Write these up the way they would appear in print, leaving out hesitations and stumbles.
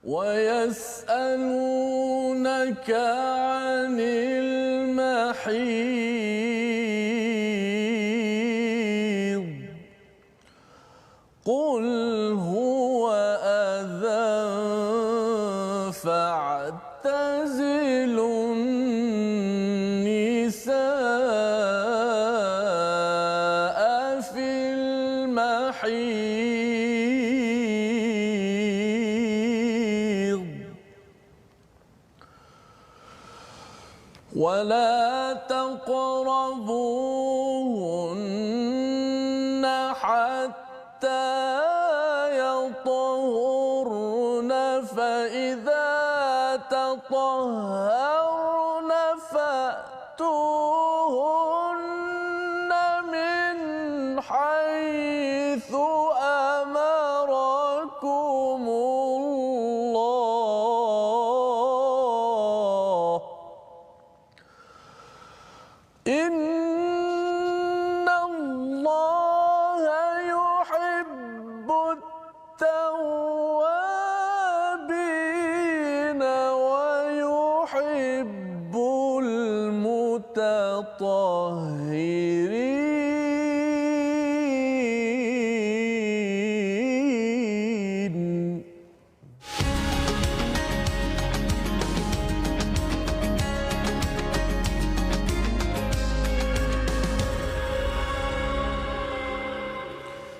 ويسألونك عن المحيض قل هو أذى فاعتزلوا النساء في المحيض ولا تقربوهن حتى يطهرن فإذا تطهرن فأتوهن من حيث أمركم الله إن الله يحب التوابين ويحب المتطهرين.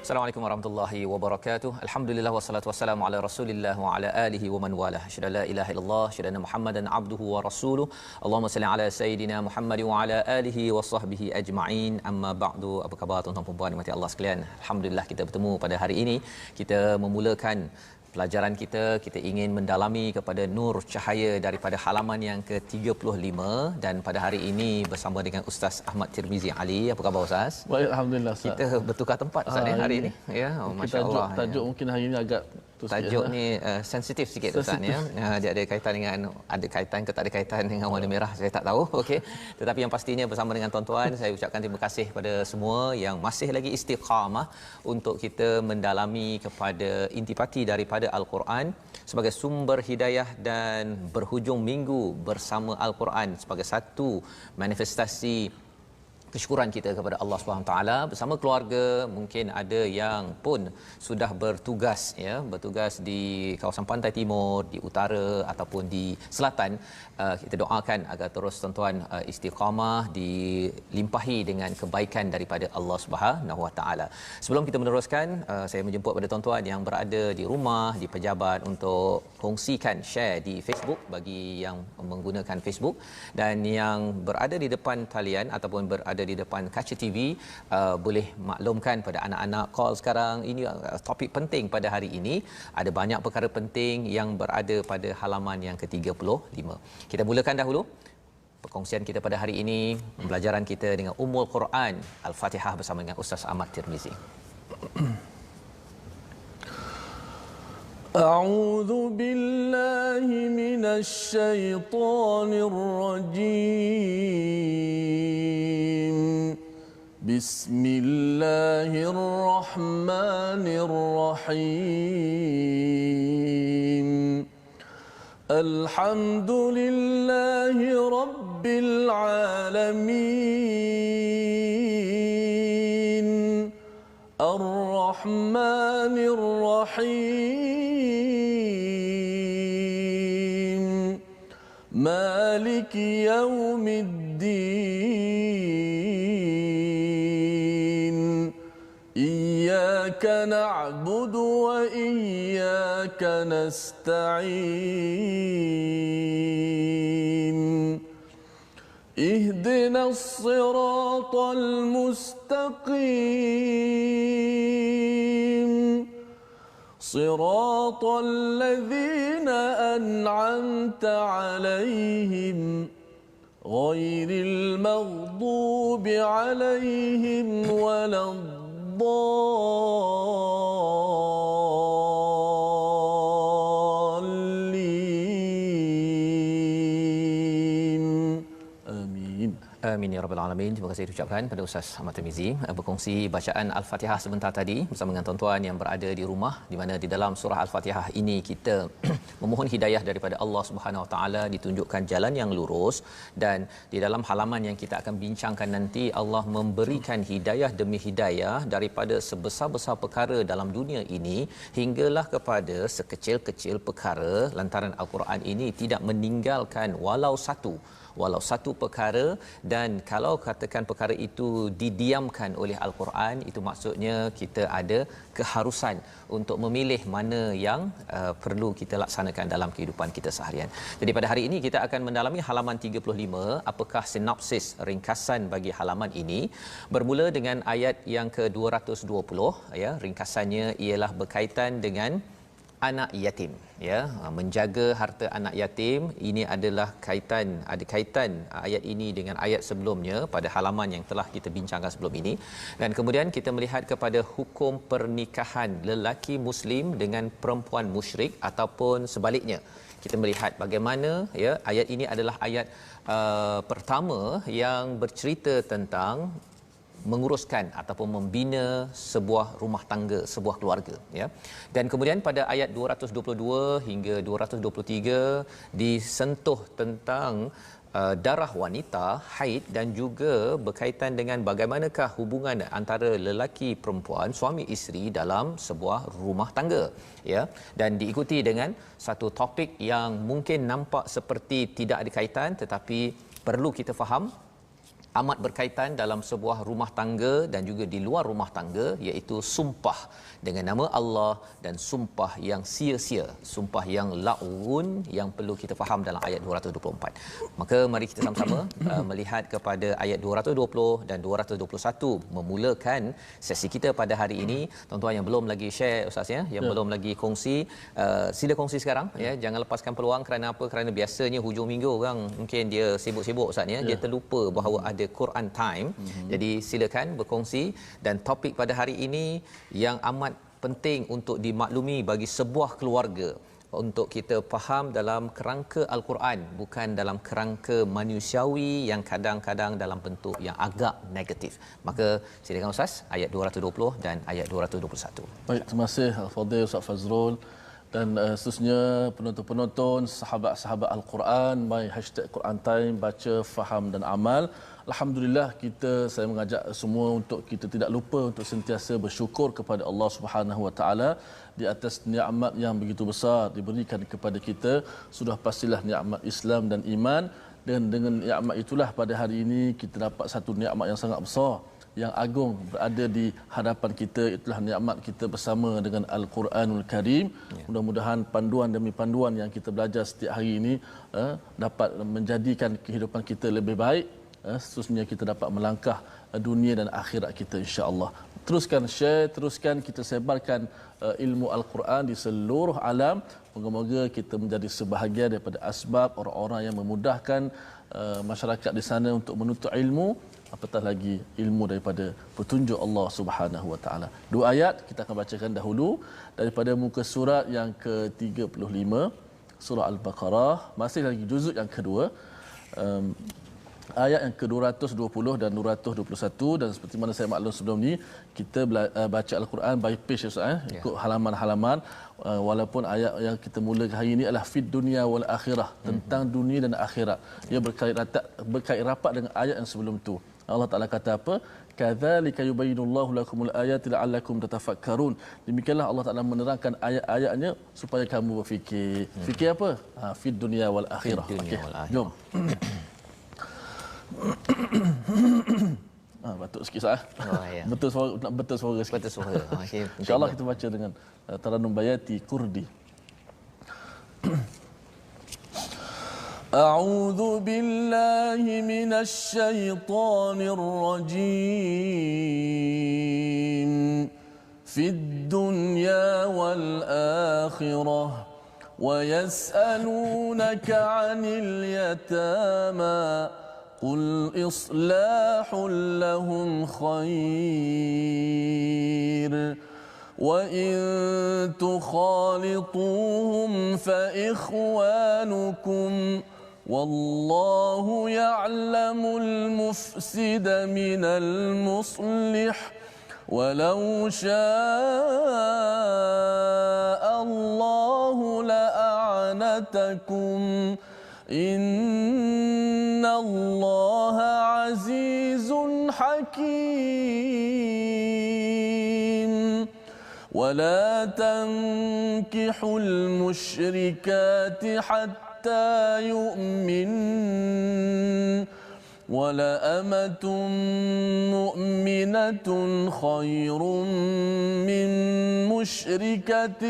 Assalamualaikum warahmatullahi wabarakatuh. Alhamdulillah wassalatu wassalamu ala Rasulillah wa ala alihi wa man walah. Asyhadu la ilaha illallah, asyhadu anna Muhammadan abduhu wa rasuluh. Allahumma salli ala sayidina Muhammad wa ala alihi wa sahbihi ajma'in. Amma ba'du. Apa khabar tuan-tuan dan puan-puan dimati Allah sekalian? Alhamdulillah kita bertemu pada hari ini. Kita memulakan pelajaran kita ingin mendalami kepada nur cahaya daripada halaman yang ke-35 dan pada hari ini bersama dengan Ustaz Ahmad Tirmizi Ali. Apa khabar Ustaz? Baik, alhamdulillah Ustaz. Kita bertukar tempat Ustaz hari ini. Ya, masya-Allah. Tajuk mungkin hari ini agak tajuk ni sensitif sikit Ustaz ya. Dia ada kaitan ke tak ada kaitan dengan warna merah saya tak tahu. Okey. Tetapi yang pastinya bersama dengan tuan-tuan saya ucapkan terima kasih kepada semua yang masih lagi istiqamah untuk kita mendalami kepada intipati daripada Al-Quran sebagai sumber hidayah dan berhujung minggu bersama Al-Quran sebagai satu manifestasi kesyukuran kita kepada Allah Subhanahu taala bersama keluarga. Mungkin ada yang pun sudah bertugas bertugas di kawasan pantai timur, di utara ataupun di selatan. Kita doakan agar terus tuan-tuan istiqamah, dilimpahi dengan kebaikan daripada Allah Subhanahu wa taala. Sebelum kita meneruskan, saya menjemput pada tuan-tuan yang berada di rumah, di pejabat untuk kongsikan, share di Facebook bagi yang menggunakan Facebook, dan yang berada di depan talian ataupun berada di depan kaca TV boleh maklumkan pada anak-anak call sekarang. Ini topik penting pada hari ini. Ada banyak perkara penting yang berada pada halaman yang ke-35. Kita mulakan dahulu perkongsian kita pada hari ini, pembelajaran kita dengan Ummul Quran Al-Fatihah bersama dengan Ustaz Ahmad Tirmizi. A'udzu billahi minasy syaithanir rajim. Bismillahirrahmanirrahim. Alhamdulillahi rabbil alamin. Ar-Rahmanir Rahim. Maliki yaumiddin. Iyyaka na'budu wa iyyaka nasta'in. Ihdinas siratal mustaqim. صراط الذين أنعمت عليهم غير المغضوب عليهم ولا الضالين Amin. Amin ya rabbal alamin. Terima kasih diucapkan pada Ustaz Ahmad Tirmizi berkongsi bacaan Al-Fatihah sebentar tadi bersama dengan tuan-tuan yang berada di rumah, di mana di dalam surah Al-Fatihah ini kita memohon hidayah daripada Allah Subhanahu Wa Taala, ditunjukkan jalan yang lurus, dan di dalam halaman yang kita akan bincangkan nanti Allah memberikan hidayah demi hidayah daripada sebesar-besar perkara dalam dunia ini hinggalah kepada sekecil-kecil perkara, lantaran Al-Quran ini tidak meninggalkan walau satu perkara. Dan kalau katakan perkara itu didiamkan oleh Al-Quran, itu maksudnya kita ada keharusan untuk memilih mana yang perlu kita laksanakan dalam kehidupan kita seharian. Jadi pada hari ini kita akan mendalami halaman 35. Apakah sinopsis ringkasan bagi halaman ini? Bermula dengan ayat yang ke-220, ya, ringkasannya ialah berkaitan dengan anak yatim, ya, menjaga harta anak yatim. Ini adalah ada kaitan ayat ini dengan ayat sebelumnya pada halaman yang telah kita bincangkan sebelum ini. Dan kemudian kita melihat kepada hukum pernikahan lelaki muslim dengan perempuan musyrik ataupun sebaliknya. Kita melihat bagaimana, ya, ayat ini adalah ayat pertama yang bercerita tentang menguruskan ataupun membina sebuah rumah tangga, sebuah keluarga, ya. Dan kemudian pada ayat 222 hingga 223 disentuh tentang darah wanita, haid, dan juga berkaitan dengan bagaimanakah hubungan antara lelaki perempuan, suami isteri dalam sebuah rumah tangga, ya. Dan diikuti dengan satu topik yang mungkin nampak seperti tidak ada kaitan, tetapi perlu kita faham amat berkaitan dalam sebuah rumah tangga dan juga di luar rumah tangga, iaitu sumpah dengan nama Allah dan sumpah yang sia-sia, sumpah yang la'un, yang perlu kita faham dalam ayat 224. Maka mari kita sama-sama melihat kepada ayat 220 dan 221 memulakan sesi kita pada hari ini. Tuan-tuan yang belum lagi share, Ustaz, ya, yang belum lagi kongsi, sila kongsi sekarang, ya. Jangan lepaskan peluang. Kerana apa? Kerana biasanya hujung minggu orang mungkin dia sibuk-sibuk, Ustaz, ya. Dia terlupa bahawa ada Quran Time. Jadi silakan berkongsi. Dan topik pada hari ini yang amat penting untuk dimaklumi bagi sebuah keluarga, untuk kita faham dalam kerangka Al-Quran, bukan dalam kerangka manusiawi yang kadang-kadang dalam bentuk yang agak negatif. Maka silakan Ustaz, ayat 220 dan ayat 221. Baik, terima kasih Al-Fadhil Ustaz Fazrul. Dan seterusnya penonton-penonton, sahabat-sahabat Al-Quran, my #Quran Time, baca, faham dan amal. Alhamdulillah, saya mengajak semua untuk kita tidak lupa untuk sentiasa bersyukur kepada Allah Subhanahu Wa Taala di atas nikmat yang begitu besar diberikan kepada kita. Sudah pastilah nikmat Islam dan iman, dan dengan nikmat itulah pada hari ini kita dapat satu nikmat yang sangat besar, yang agung berada di hadapan kita. Itulah nikmat kita bersama dengan Al-Quranul Karim. Mudah-mudahan panduan demi panduan yang kita belajar setiap hari ini dapat menjadikan kehidupan kita lebih baik. Seterusnya kita dapat melangkah dunia dan akhirat kita, insya-Allah. Teruskan share, teruskan kita sebarkan ilmu Al-Quran di seluruh alam. Moga-moga kita menjadi sebahagian daripada asbab orang-orang yang memudahkan masyarakat di sana untuk menuntut ilmu, apatah lagi ilmu daripada petunjuk Allah Subhanahu Wa Taala. Dua ayat kita akan bacakan dahulu daripada muka surat yang ke-35, surah Al-Baqarah, masih lagi juzuk yang kedua. Ayat yang ke-220 dan 221, dan seperti mana saya maklum sebelum ni, kita baca Al-Quran by page, ikut halaman-halaman. Walaupun ayat yang kita mula hari ini adalah fid dunya wal akhirah, tentang dunia dan akhirat. Ia berkait rapat dengan ayat yang sebelum tu. Allah Taala kata apa? Kadzalika yubayyinullahu lakumul ayati la'allakum tatafakkarun. Demikianlah Allah Taala menerangkan ayat-ayatnya supaya kamu berfikir. Fikir apa? Fid dunya wal akhirah. Okey, jom. Batuk sikit sah. Ya. Betul suara sikit. Betul suara. Okey. Insya-Allah kita baca dengan Taranum Bayati Kurdi. A'udzu billahi minasy syaithanir rajim. Fid dunya wal akhirah wa yas'alunaka 'anil yatama قل إصلاح لهم خير وإن تخالطوهم فإخوانكم wallahu ya'lamul mufsida minal muslih walau syaa'a Allahu la'anatakum innallaha azizun hakim. ولا تنكحوا المشركات حتى يؤمن ولأمة مؤمنة خير من مشركة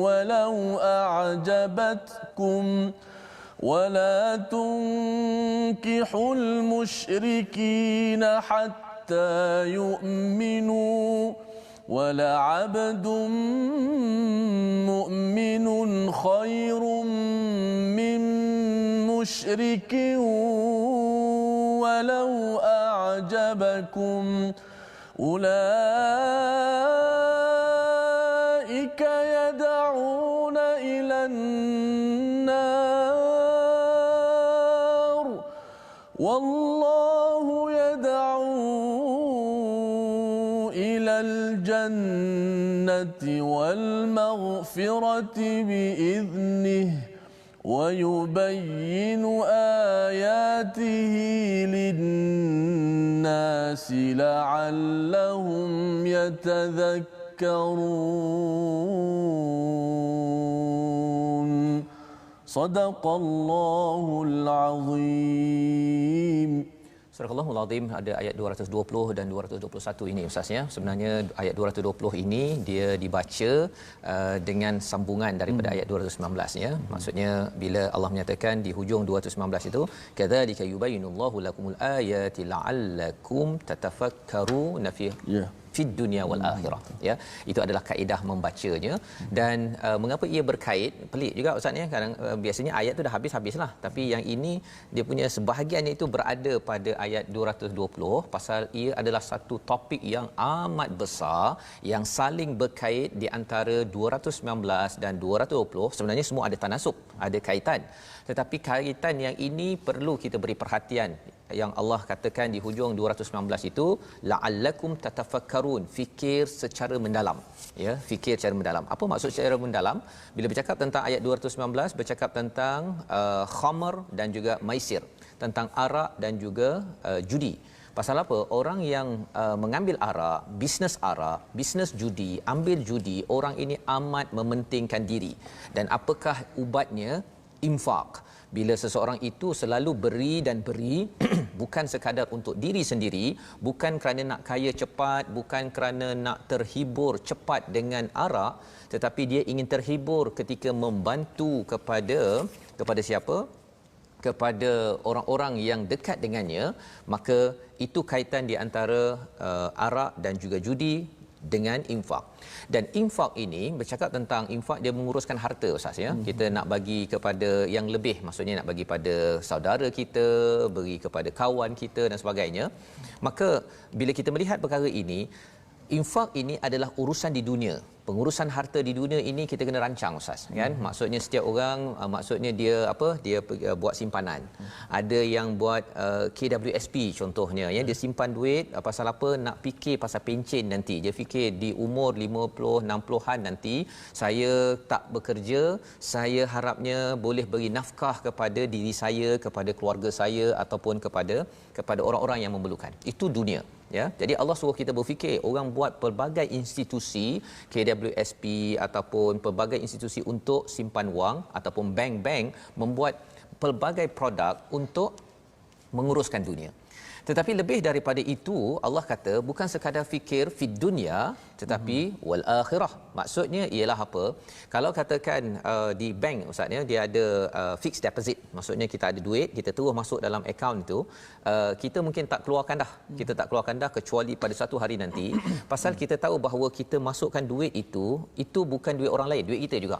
ولو أعجبتكم ولا تنكحوا المشركين حتى يؤمنوا ولعبد مؤمن خير من مشرك ولو أعجبكم أولئك يدعون إلى النار والله يدعو إلى الجنة والمغفرة بإذنه ويبين آياته للناس لعلهم يتذكرون صدق الله العظيم. Surah Al-Allahul Azim ada ayat 220 dan 221 ini Ustaz ya. Sebenarnya ayat 220 ini dia dibaca dengan sambungan daripada ayat 219 ya. Maksudnya bila Allah menyatakan di hujung 219 itu kadzalika yubayyinullahu lakumul ayati la'allakum tatafakkaruna fi fid dunya wal akhirah ya. Itu adalah kaedah membacanya dan mengapa ia berkait pelik juga Ustaz ya. Kadang biasanya ayat tu dah habis-habislah tapi yang ini dia punya sebahagiannya itu berada pada ayat 220 pasal ia adalah satu topik yang amat besar yang saling berkait di antara 219 dan 220. Sebenarnya semua ada tanasub, ada kaitan. Tetapi kaitan yang ini perlu kita beri perhatian. Yang Allah katakan di hujung 219 itu la'allakum tatafakkarun, fikir secara mendalam ya, fikir secara mendalam. Apa maksud secara mendalam? Bila bercakap tentang ayat 219 bercakap tentang khamar dan juga maisir, tentang arak dan juga judi. Pasal apa? Orang yang mengambil arak, bisnes judi, ambil judi, orang ini amat mementingkan diri. Dan apakah ubatnya? Infak. Bila seseorang itu selalu beri dan beri bukan sekadar untuk diri sendiri, bukan kerana nak kaya cepat, bukan kerana nak terhibur cepat dengan arak, tetapi dia ingin terhibur ketika membantu kepada siapa? Kepada orang-orang yang dekat dengannya, maka itu kaitan di antara arak dan juga judi dengan infak. Dan infak ini bercakap tentang infak, dia menguruskan harta Ustaz ya. Kita nak bagi kepada yang lebih, maksudnya nak bagi pada saudara kita, beri kepada kawan kita dan sebagainya. Maka bila kita melihat perkara ini, infak ini adalah urusan di dunia. Pengurusan harta di dunia ini kita kena rancang Ustaz kan. Maksudnya setiap orang maksudnya dia buat simpanan. Ada yang buat KWSP contohnya ya, dia simpan duit pasal apa? Nak fikir pasal pencen nanti. Dia fikir di umur 50 60-an nanti saya tak bekerja, saya harapnya boleh beri nafkah kepada diri saya, kepada keluarga saya ataupun kepada orang-orang yang memerlukan. Itu dunia ya. Jadi Allah suruh kita berfikir, orang buat pelbagai institusi KWSP ataupun pelbagai institusi untuk simpan wang ataupun bank-bank membuat pelbagai produk untuk menguruskan dunia. Tetapi lebih daripada itu, Allah kata bukan sekadar fikir fid dunya tetapi wal akhirah. Maksudnya ialah apa? Kalau katakan di bank Ustaz ya, dia ada fixed deposit. Maksudnya kita ada duit, kita terus masuk dalam akaun itu, kita mungkin tak keluarkan dah. Kita tak keluarkan dah kecuali pada satu hari nanti. Pasal kita tahu bahawa kita masukkan duit itu bukan duit orang lain, duit kita juga.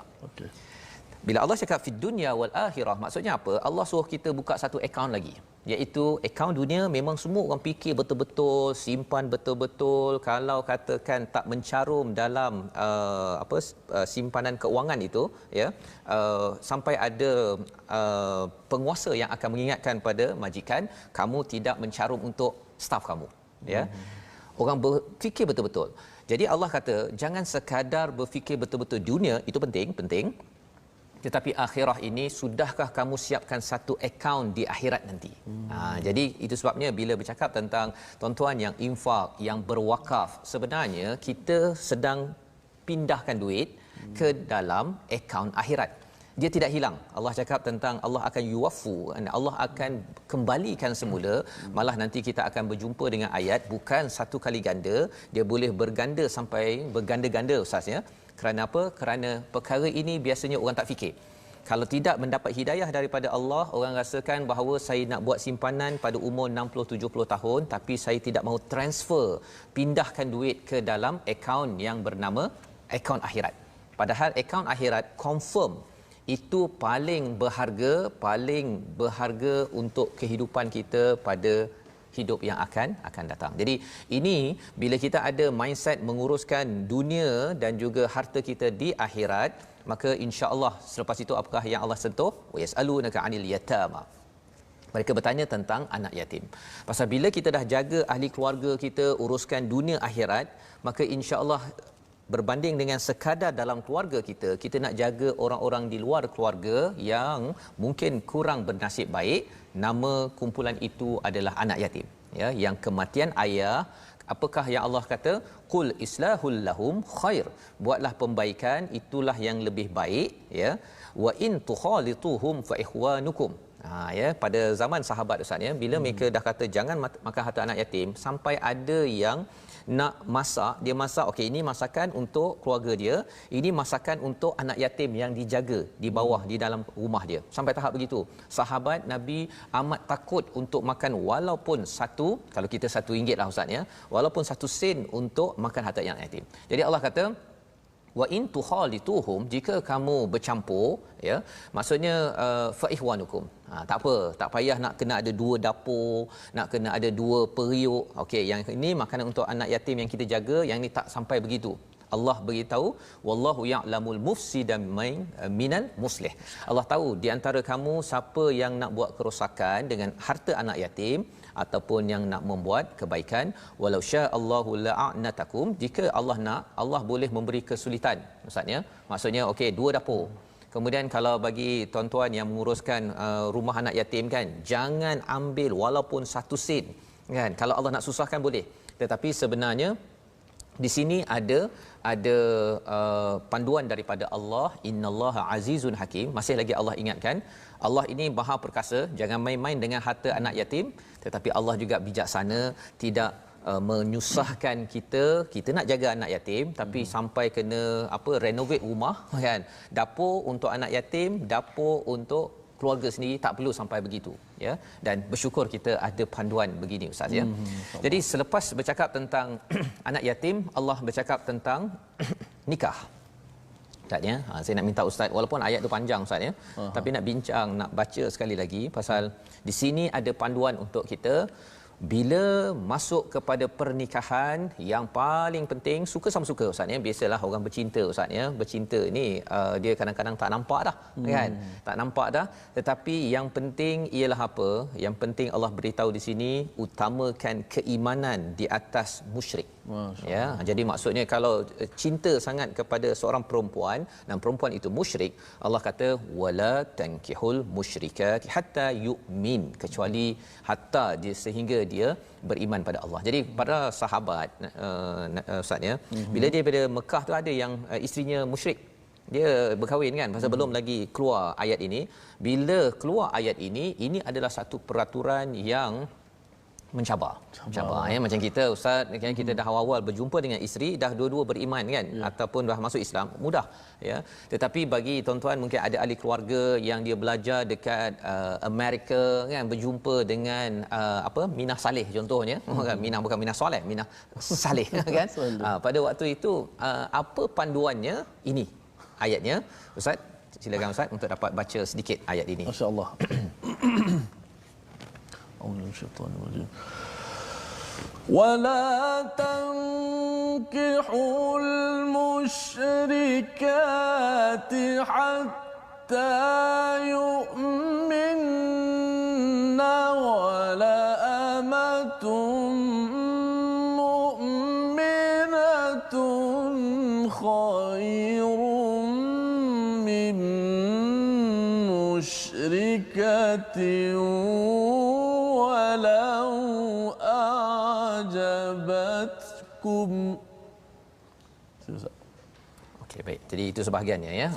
Bila Allah cakap fid dunya wal akhirah, maksudnya apa? Allah suruh kita buka satu akaun lagi. iaitu akaun dunia memang semua orang fikir betul-betul, simpan betul-betul. Kalau katakan tak mencarum dalam simpanan keuangan itu, ya, sampai ada penguasa yang akan mengingatkan pada majikan, kamu tidak mencarum untuk staf kamu, ya. Orang berfikir betul-betul. Jadi Allah kata jangan sekadar berfikir betul-betul dunia, itu penting, tetapi akhirah ini sudahkah kamu siapkan satu akaun di akhirat nanti. Jadi itu sebabnya bila bercakap tentang tuan-tuan yang infak, yang berwakaf, sebenarnya kita sedang pindahkan duit ke dalam akaun akhirat. Dia tidak hilang. Allah cakap tentang Allah akan yuwaffu, Allah akan kembalikan semula. Malah nanti kita akan berjumpa dengan ayat bukan satu kali ganda, dia boleh berganda sampai berganda-ganda, ustaz, ya. Kerana apa? Kerana perkara ini biasanya orang tak fikir. Kalau tidak mendapat hidayah daripada Allah, orang rasakan bahawa saya nak buat simpanan pada umur 60-70 tahun tapi saya tidak mahu transfer, pindahkan duit ke dalam akaun yang bernama akaun akhirat. Padahal akaun akhirat confirm itu paling berharga untuk kehidupan kita pada hidup yang akan datang. Jadi ini bila kita ada mindset menguruskan dunia dan juga harta kita di akhirat, maka insya-Allah selepas itu apakah yang Allah sentuh? Wa yasalunaka 'anil yatama. Mereka bertanya tentang anak yatim. Pasal bila kita dah jaga ahli keluarga kita, uruskan dunia akhirat, maka insya-Allah berbanding dengan sekadar dalam keluarga kita, kita nak jaga orang-orang di luar keluarga yang mungkin kurang bernasib baik. Nama kumpulan itu adalah anak yatim, ya, yang kematian ayah. Apakah yang Allah kata? Qul islahul lahum khair. Buatlah pembaikan, itulah yang lebih baik, ya. Wa in tukhalituhum fa ikhwanukum. Ya, pada zaman sahabat, ustaz, ya, bila mereka dah kata jangan makan harta anak yatim, sampai ada yang nak masak, dia masak, okey, ini masakan untuk keluarga dia, ini masakan untuk anak yatim yang dijaga di bawah di dalam rumah dia. Sampai tahap begitu. Sahabat Nabi amat takut untuk makan walaupun satu, kalau kita RM1 lah, ustaz, ya, walaupun 1 sen untuk makan harta anak yatim. Jadi Allah kata wa in tukhalituhum, jika kamu bercampur, ya, maksudnya fa ihwanukum. Tak apa, tak payah nak kena ada 2 dapur, nak kena ada 2 periuk. Okey, yang ini makanan untuk anak yatim yang kita jaga, yang ini tak sampai begitu. Allah beritahu wallahu ya'lamul mufsida minal muslih. Allah tahu di antara kamu siapa yang nak buat kerosakan dengan harta anak yatim ataupun yang nak membuat kebaikan. Walau sya'allahu la'anatakum, jika Allah nak, Allah boleh memberi kesulitan, maksudnya okey, 2 dapur. Kemudian kalau bagi tuan-tuan yang menguruskan rumah anak yatim, kan, jangan ambil walaupun 1 sen, kan. Kalau Allah nak susahkan boleh, tetapi sebenarnya di sini ada panduan daripada Allah, innallaha azizun hakim. Masih lagi Allah ingatkan, Allah ini Maha Perkasa, jangan main-main dengan harta anak yatim, tetapi Allah juga bijaksana, tidak menyusahkan kita nak jaga anak yatim tapi sampai kena renovate rumah, kan, dapur untuk anak yatim, dapur untuk keluarga sendiri, tak perlu sampai begitu, ya. Dan bersyukur kita ada panduan begini, ustaz, ya. Jadi selepas bercakap tentang anak yatim, Allah bercakap tentang nikah. Ustaz, ya, saya nak minta ustaz, walaupun ayat tu panjang, ustaz, ya, tapi nak bincang, nak baca sekali lagi, pasal di sini ada panduan untuk kita. Bila masuk kepada pernikahan, yang paling penting, suka sama suka, ustaz, ya. Biasalah orang bercinta, ustaz, ya. Bercinta ni dia kadang-kadang tak nampak dah, kan? Tak nampak dah. Tetapi yang penting ialah apa? Yang penting Allah beritahu di sini, utamakan keimanan di atas musyrik. Ya, jadi maksudnya kalau cinta sangat kepada seorang perempuan dan perempuan itu musyrik, Allah kata wala tankihul musyrikat hatta yu'min, kecuali hatta dia sehingga dia beriman pada Allah. Jadi para sahabat, ustaz, ya, bila dia pada Mekah tu ada yang isterinya musyrik, dia berkahwin, kan, pasal belum lagi keluar ayat ini. Bila keluar ayat ini adalah satu peraturan yang mencabar, ya, macam kita, ustaz, kan, kita dah awal-awal berjumpa dengan isteri, dah dua-dua beriman, kan, ataupun dah masuk Islam, mudah, ya. Tetapi bagi tuan-tuan mungkin ada ahli keluarga yang dia belajar dekat Amerika, kan, berjumpa dengan Minah Saleh contohnya, Minah bukan Minah Soleh, Minah Saleh, kan. Pada waktu itu apa panduannya? Ini ayatnya, ustaz, silakan ustaz untuk dapat baca sedikit ayat ini. Masya-Allah. A'udzu minasyaitonir rajim. ولا تنكحوا المشركات حتى يؤمن ولا أمة مؤمنة خير من مشركة ولو أعجبتكم. Okey, baik. Jadi itu sebahagiannya ya.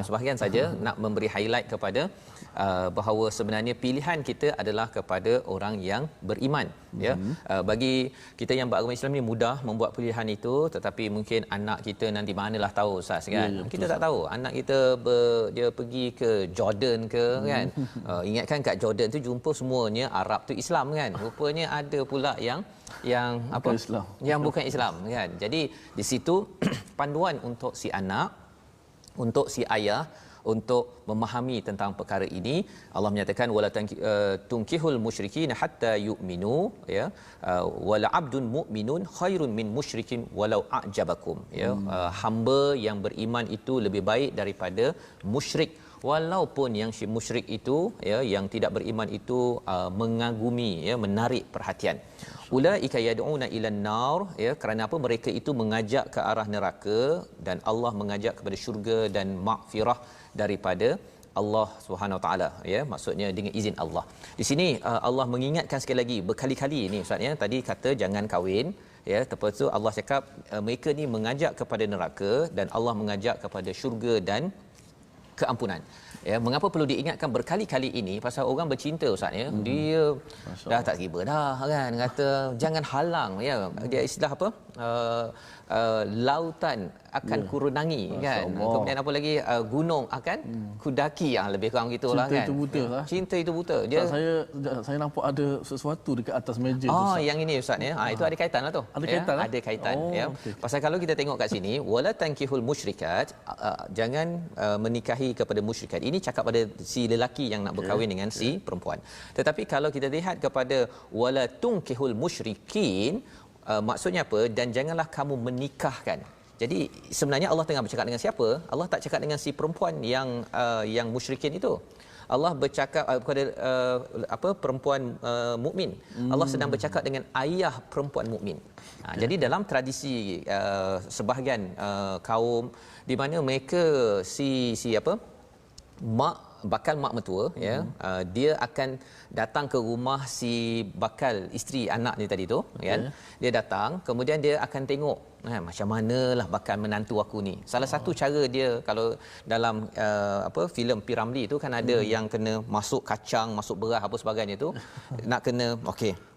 Sebahagian saja nak memberi highlight kepada bahawa sebenarnya pilihan kita adalah kepada orang yang beriman ya. Bagi kita yang beragama Islam ni mudah membuat pilihan itu, tetapi mungkin anak kita nanti manalah tahu Ustaz kan. Kita tak tahu anak kita dia pergi ke Jordan ke kan. Ingatkan kat Jordan tu jumpa semuanya Arab tu Islam kan. Rupanya ada pula yang apa Bukan Islam. yang bukan Islam kan. Jadi di situ panduan untuk si anak, untuk si ayah untuk memahami tentang perkara ini. Allah menyatakan wala tunkihul musyrikin hatta yu'minu ya, wala abdun mu'minun khairun min musyrikin walau a'jabakum ya. Hamba yang beriman itu lebih baik daripada musyrik, walaupun yang musyrik itu ya, yang tidak beriman itu mengagumi ya, menarik perhatian. Ulaika yad'una ilan nar ya, kerana apa? Mereka itu mengajak ke arah neraka dan Allah mengajak kepada syurga dan maghfirah daripada Allah Subhanahu Wa Taala ya, maksudnya dengan izin Allah. Di sini Allah mengingatkan sekali lagi berkali-kali ni Ustaz ya, tadi kata jangan kahwin ya, lepas tu Allah cakap mereka ni mengajak kepada neraka dan Allah mengajak kepada syurga dan keampunan. Ya, mengapa perlu diingatkan berkali-kali ini? Pasal orang bercinta Ustaz ya, dia dah tak kira dah kan, kata jangan halang ya. Dia istilah apa? Lautan akan kurunangi kan. Kemudian apa lagi, gunung akan kudaki, lebih kurang gitulah kan. Cinta itu buta lah. Cinta itu buta. Dia saya nampak ada sesuatu dekat atas meja tu. Yang ini Ustaz ya. Itu ada kaitan lah tu. Ada kaitan lah? Ada kaitan ya. Okay. Pasal kalau kita tengok kat sini wala tankihul musyrikat, jangan menikahi kepada musyrikat. Ini cakap pada si lelaki yang nak berkahwin dengan si perempuan. Tetapi kalau kita lihat kepada wala tunkihul musyrikin, maksudnya apa? Dan janganlah kamu menikahkan. Jadi sebenarnya Allah tengah bercakap dengan siapa? Allah tak cakap dengan si perempuan yang musyrikin itu. Allah bercakap kepada perempuan mukmin. Allah sedang bercakap dengan ayah perempuan mukmin. Jadi dalam tradisi sebahagian kaum di mana mereka bakal mak mertua ya, dia akan datang ke rumah si bakal isteri anak ni tadi tu kan. Dia datang, kemudian dia akan tengok macam manalah bakal menantu aku ni. Salah satu cara dia, kalau dalam filem P. Ramlee tu kan ada yang kena masuk kacang, masuk beras apa sebagainya tu, nak kena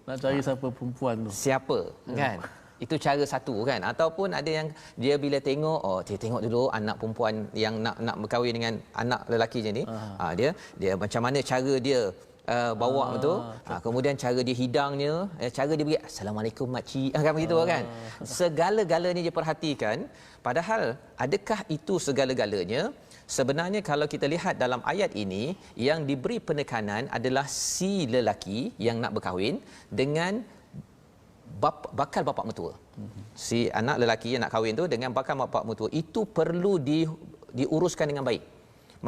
nak cari siapa perempuan tu, siapa kan. Itu cara satu kan. Ataupun ada yang dia bila tengok, dia tengok dulu anak perempuan yang nak berkahwin dengan anak lelaki je ni. Dia macam mana cara dia bawa tu. Kemudian cara dia hidangnya, cara dia bagi assalamualaikum makcik kan begitu kan. Segala-galanya dia perhatikan. Padahal adakah itu segala-galanya? Sebenarnya kalau kita lihat dalam ayat ini, yang diberi penekanan adalah si lelaki yang nak berkahwin dengan bakal bapa mertua. Si anak lelaki yang nak kahwin tu dengan bakal bapa mertua itu perlu diuruskan dengan baik.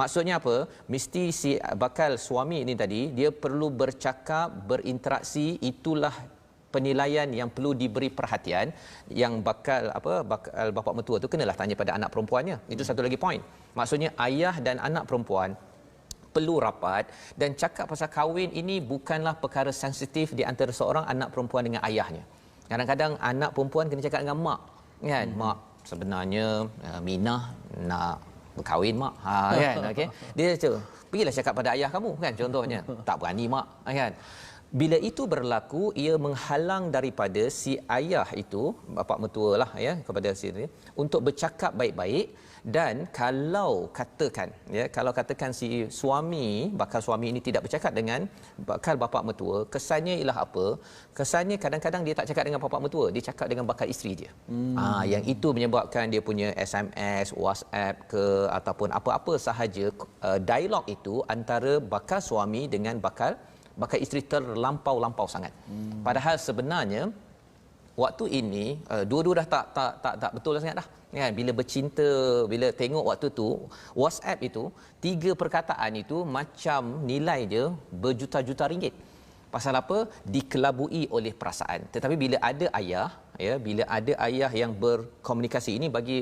Maksudnya apa? Mesti si bakal suami ini tadi dia perlu bercakap, berinteraksi, itulah penilaian yang perlu diberi perhatian. Yang bakal bapa mertua tu kenalah tanya pada anak perempuannya. Itu satu lagi poin. Maksudnya ayah dan anak perempuan perlu rapat dan cakap pasal kahwin ini bukanlah perkara sensitif di antara seorang anak perempuan dengan ayahnya. Kadang-kadang anak perempuan kena cakap dengan mak kan. Mak, sebenarnya Minah nak berkahwin mak kan. Okey, dia pergilah cakap pada ayah kamu kan, contohnya. Tak berani mak kan. Bila itu berlaku, ia menghalang daripada si ayah itu, bapa mertua lah ya, kepada si untuk bercakap baik-baik. Dan kalau katakan si suami, bakal suami ini tidak bercakap dengan bakal bapa mertua, kesannya ialah apa? Kesannya kadang-kadang dia tak cakap dengan bapa mertua, dia cakap dengan bakal isteri dia. Yang itu menyebabkan dia punya SMS, WhatsApp ke ataupun apa-apa sahaja dialog itu antara bakal suami dengan bakal bakal isteri terlampau-lampau sangat. Padahal sebenarnya waktu ini dua-dua dah tak betul dah sangat dah. Kan, bila bercinta, bila tengok waktu tu WhatsApp itu 3 perkataan itu macam nilai dia berjuta-juta ringgit. Pasal apa? Dikelabui oleh perasaan. Tetapi bila ada ayah, ya, bila ada ayah yang berkomunikasi, ini bagi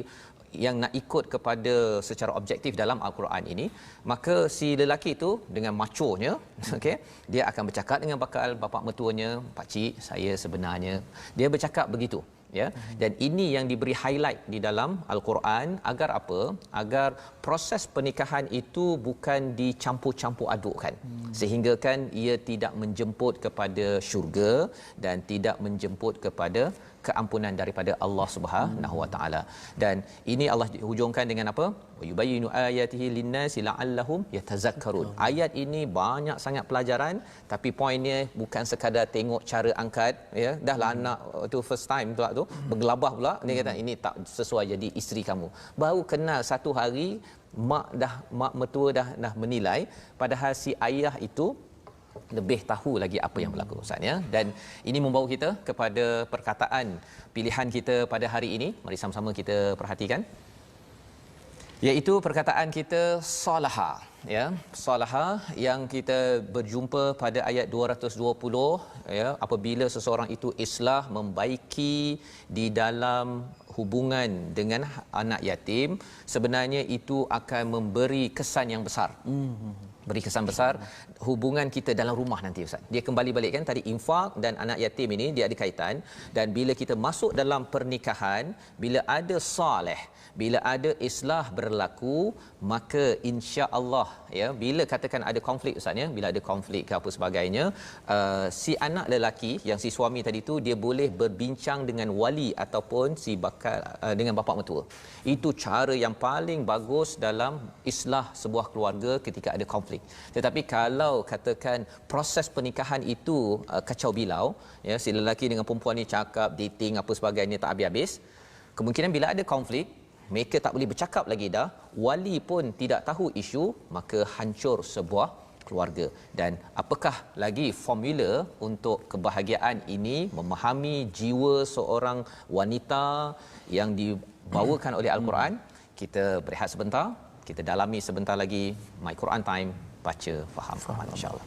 yang nak ikut kepada secara objektif dalam Al-Quran ini, maka si lelaki itu dengan machonya, okey, dia akan bercakap dengan bapa mertuanya, pak cik, saya sebenarnya, dia bercakap begitu, ya. Dan ini yang diberi highlight di dalam Al-Quran agar apa? Agar proses pernikahan itu bukan dicampur-campur adukkan, sehingga kan ia tidak menjemput kepada syurga dan tidak menjemput kepada keampunan daripada Allah Subhanahu Wa Taala. Dan ini Allah hujungkan dengan apa? Yubayyinu ayatihi linnasi la'allahum yatazakkarun. Ayat ini banyak sangat pelajaran, tapi poinnya bukan sekadar tengok cara angkat, ya, dahlah anak tu first time pula tu bergelabah pula, dia kata ini tak sesuai jadi isteri kamu. Baru kenal 1 hari mak mertua dah menilai, padahal si ayah itu lebih tahu lagi apa yang berlaku, Ustaz, ya. Dan ini membawa kita kepada perkataan pilihan kita pada hari ini. Mari sama-sama kita perhatikan, iaitu perkataan kita salaha, ya. Salaha yang kita berjumpa pada ayat 220, ya, apabila seseorang itu islah, membaiki di dalam hubungan dengan anak yatim, sebenarnya itu akan memberi kesan yang besar. Beri kesan besar hubungan kita dalam rumah nanti, Ustaz. Dia kembali balik kan tadi, infak dan anak yatim ini dia ada kaitan. Dan bila kita masuk dalam pernikahan, bila ada soleh, bila ada islah berlaku, maka insya-Allah, ya, bila katakan ada konflik, Ustaz, ya, bila ada konflik ke apa sebagainya, si anak lelaki yang si suami tadi tu, dia boleh berbincang dengan wali ataupun si bakal dengan bapa mertua. Itu cara yang paling bagus dalam islah sebuah keluarga ketika ada konflik. Tetapi kalau katakan proses pernikahan itu kacau bilau, ya, si lelaki dengan perempuan ni cakap, dating apa sebagainya tak habis-habis, kemungkinan bila ada konflik, mereka tak boleh bercakap lagi dah, wali pun tidak tahu isu, maka hancur sebuah keluarga. Dan apakah lagi formula untuk kebahagiaan ini? Memahami jiwa seorang wanita yang dibawakan oleh Al-Quran. Kita berehat sebentar, kita dalami sebentar lagi My Quran Time, baca faham Quran, insya-Allah.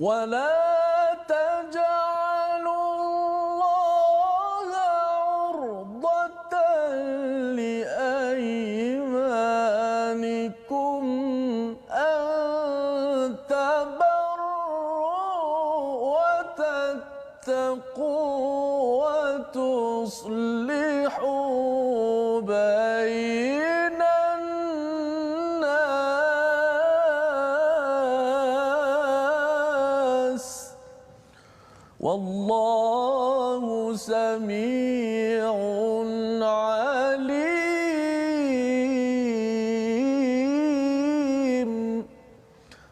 ولا تجعلوا الله عرضة لأيمانكم أن تبروا وتتقوا وتصلحوا بين الناس والله سميع عليم.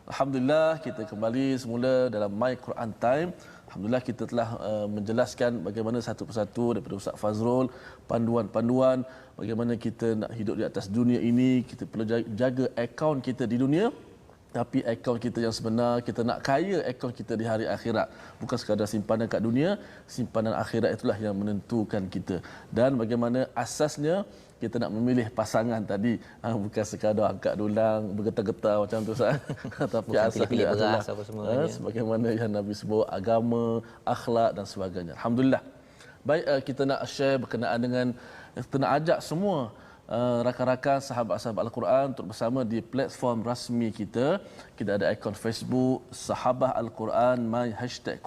Alhamdulillah, kita kembali semula dalam My Quran Time. Alhamdulillah, kita telah menjelaskan bagaimana satu persatu daripada Ustaz Fazrul, panduan-panduan bagaimana kita nak hidup di atas dunia ini. Kita perlu jaga akaun kita di dunia, tapi akaun kita yang sebenar, kita nak kaya akaun kita di hari akhirat. Bukan sekadar simpanan kat dunia, simpanan akhirat itulah yang menentukan kita. Dan bagaimana asasnya kita nak memilih pasangan tadi, bukan sekadar angkat dulang, bergetar-getar macam tu, Ustaz. Tapi asasnya adalah sebagaimana yang Nabi sebut, agama, akhlak dan sebagainya. Alhamdulillah. Baik, kita nak share berkenaan dengan, kita nak ajak semua rakan-rakan sahabat-sahabat Al-Quran untuk bersama di platform rasmi kita. Kita ada akaun Facebook Sahabah Al-Quran My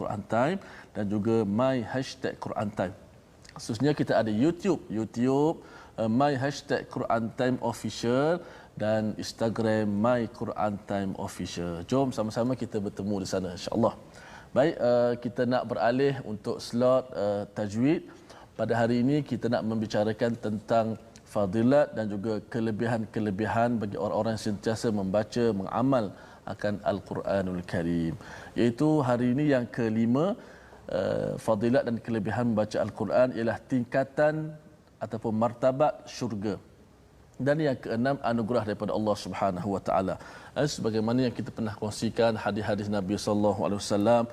#Quran Time dan juga My #Quran Time. Khususnya kita ada YouTube my hashtag Quran Time Official dan Instagram my Quran Time Official. Jom sama-sama kita bertemu di sana insya-Allah. Baik, kita nak beralih untuk slot tajwid. Pada hari ini kita nak membicarakan tentang fadilat dan juga kelebihan-kelebihan bagi orang-orang yang sentiasa membaca, mengamal akan Al-Quranul Karim. Iaitu hari ini yang kelima, fadilat dan kelebihan membaca Al-Quran ialah tingkatan ataupun martabat syurga. Dan yang keenam, anugerah daripada Allah Subhanahu Wa Taala. Sebagaimana yang kita pernah kongsikan hadis-hadis Nabi sallallahu alaihi wasallam,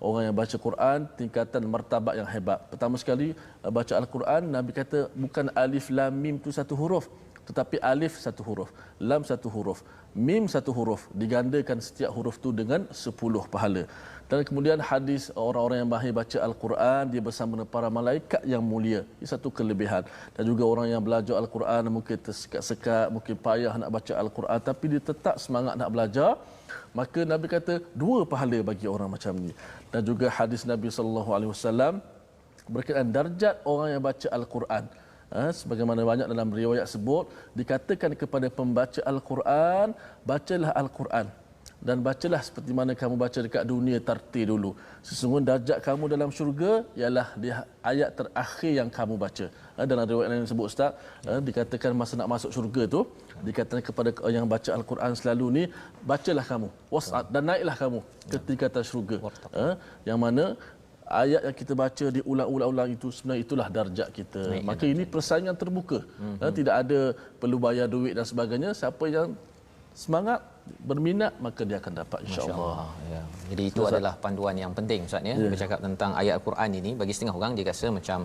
orang yang baca Quran tingkatan martabat yang hebat. Pertama sekali baca Al-Quran, Nabi kata bukan alif lam mim tu satu huruf, tetapi alif satu huruf, lam satu huruf, mim satu huruf, digandakan setiap huruf tu dengan 10 pahala. Dan kemudian hadis orang-orang yang mahir baca Al-Quran dia bersama dengan para malaikat yang mulia. Ini satu kelebihan. Dan juga orang yang belajar Al-Quran mungkin tersekat-sekat, mungkin payah nak baca Al-Quran tapi dia tetap semangat nak belajar, maka Nabi kata 2 pahala bagi orang macam ni. Dan juga hadis Nabi sallallahu alaihi wasallam berkaitan darjat orang yang baca Al-Quran. Sebagaimana banyak dalam riwayat sebut, dikatakan kepada pembaca Al-Quran, bacalah Al-Quran dan bacalah seperti mana kamu baca dekat dunia tartil dulu. Sesungguhnya darjat kamu dalam syurga ialah di ayat terakhir yang kamu baca. Dalam riwayat yang sebut Ustaz, dikatakan masa nak masuk syurga tu, dikatakan kepada yang baca Al-Quran selalu ni, bacalah kamu was'ad dan naiklah kamu ke tingkatan syurga. Yang mana ayat yang kita baca diulang-ulang itu sebenarnya itulah darjat kita. Maka ini persaingan terbuka. Tidak ada perlu bayar duit dan sebagainya. Siapa yang semangat, berminat, maka dia akan dapat insya-Allah. Ya. Jadi itu adalah panduan yang penting Ustaz ya. Bercakap tentang ayat Al-Quran ini, bagi setengah orang dia rasa macam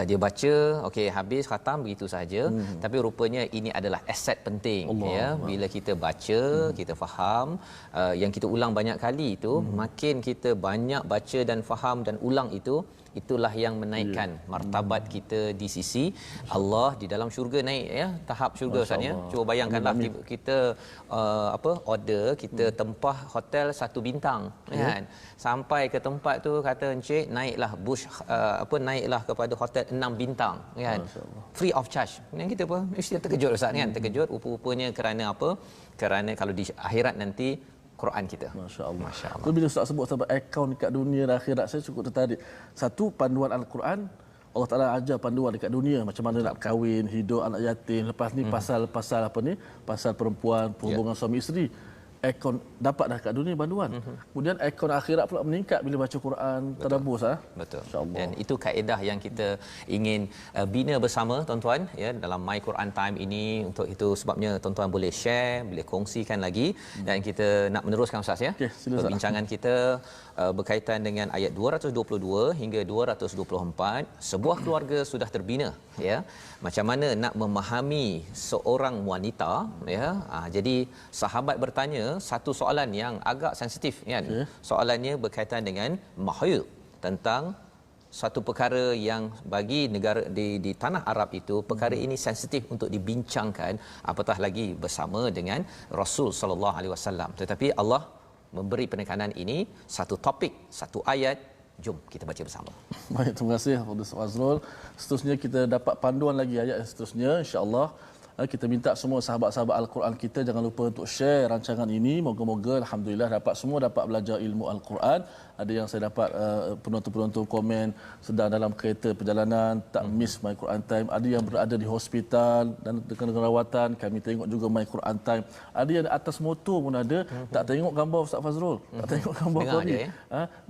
dia baca okey habis khatam begitu saja, tapi rupanya ini adalah aset penting ya. Bila kita baca, kita faham, yang kita ulang banyak kali itu, makin kita banyak baca dan faham dan ulang itu, itulah yang menaikkan martabat kita di sisi Allah di dalam syurga, naik ya tahap syurga Ustaz ya. Cuba bayangkanlah kita order, kita tempah hotel 1 bintang kan, sampai ke tempat tu kata encik naiklah bush naiklah kepada hotel 6 bintang kan, free of charge. Yang kita apa mesti terkejut Ustaz kan, terkejut rupa-rupanya kerana apa, kerana kalau di akhirat nanti Quran kita. Masya-Allah. Masya-Allah. So, bila Ustaz sebut tentang akaun dekat dunia dan akhirat, saya cukup tertarik. Satu, panduan Al-Quran, Allah Taala ajar panduan dekat dunia macam mana nak kahwin, hidup anak yatim. Lepas ni pasal apa ni? Pasal perempuan, hubungan suami isteri. Akaun dapat dah kat dunia bantuan. Kemudian akaun akhirat pula meningkat bila baca Quran tadabbur Betul. Dan itu kaedah yang kita ingin bina bersama tuan-tuan ya dalam My Quran Time ini. Untuk itu sebabnya tuan-tuan boleh share, boleh kongsikan lagi dan kita nak meneruskan Ustaz ya. Perbincangan kita berkaitan dengan ayat 222 hingga 224. Sebuah keluarga sudah terbina ya. Macam mana nak memahami seorang wanita ya. Jadi sahabat bertanya satu soalan yang agak sensitif kan. Soalannya berkaitan dengan mahid, tentang satu perkara yang bagi negara di tanah Arab itu perkara ini sensitif untuk dibincangkan, apatah lagi bersama dengan Rasul sallallahu alaihi wasallam. Tetapi Allah memberi penekanan ini satu topik, satu ayat. Jom kita baca bersama. Baik, terima kasih Ustaz Fazrul. Seterusnya kita dapat panduan lagi ayat yang seterusnya insya-Allah. Kita minta semua sahabat-sahabat Al-Quran kita jangan lupa untuk share rancangan ini. Moga-moga alhamdulillah semua dapat belajar ilmu Al-Quran. Ada yang saya dapat penonton-penonton komen sedang dalam kereta perjalanan tak miss My Quran Time. Ada yang berada di hospital dan dengan rawatan, kami tengok juga My Quran Time. Ada yang atas motor pun ada, tak tengok gambar Ustaz Fazrul, tak tengok gambar kau ni.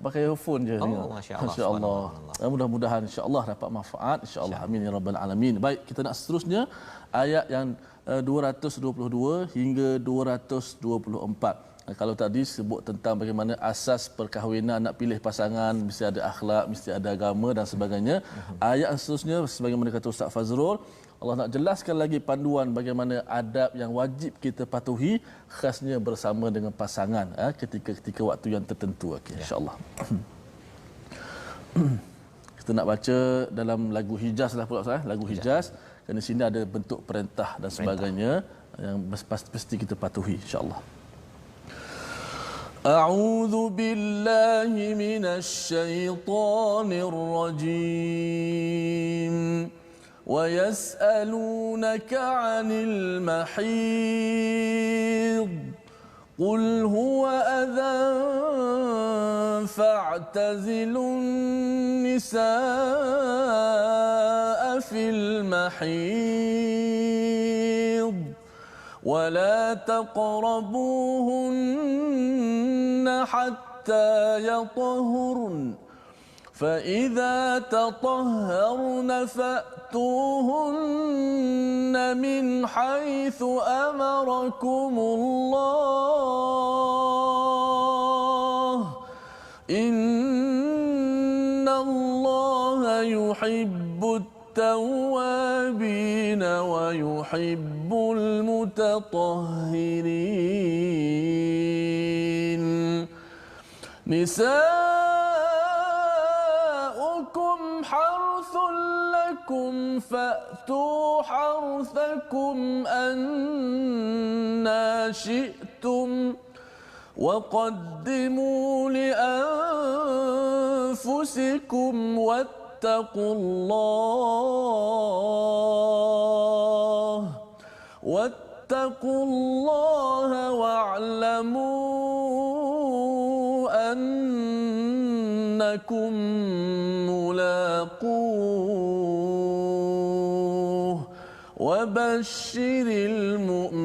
Pakai earphone je tengok. Masya-Allah. Mudah-mudahan insya-Allah dapat manfaat insya-Allah. Amin ya rabbal alamin. Baik, kita nak seterusnya ayat yang 222 hingga 224. Kalau tadi sebut tentang bagaimana asas perkahwinan, nak pilih pasangan mesti ada akhlak, mesti ada agama dan sebagainya. Ayat yang seterusnya sebagaimana kata Ustaz Fazrul, Allah nak jelaskan lagi panduan bagaimana adab yang wajib kita patuhi, khasnya bersama dengan pasangan ketika waktu yang tertentu. Okey, insya-Allah. Kita nak baca dalam lagu Hijaz lah pula Ustaz, lagu Hijaz. Kerana sini ada bentuk perintah dan sebagainya yang pasti kita patuhi insya-Allah. A'udzu billahi minasy syaithanir rajim. ويسألونك عن المحيض قل هو أذى فاعتزلوا النساء في المحيض ولا تقربوهن حتى يطهرن فإذا تطهرن فأتوهن من حيث أمركم الله إن الله يحب التوابين ويحب المتطهرين نساؤكم حرث لكم فأتوا حرثكم أنى شئتم وقدموا لأنفسكم واتقوا الله واعلموا أنكم ملاقوه وبشر المؤمنين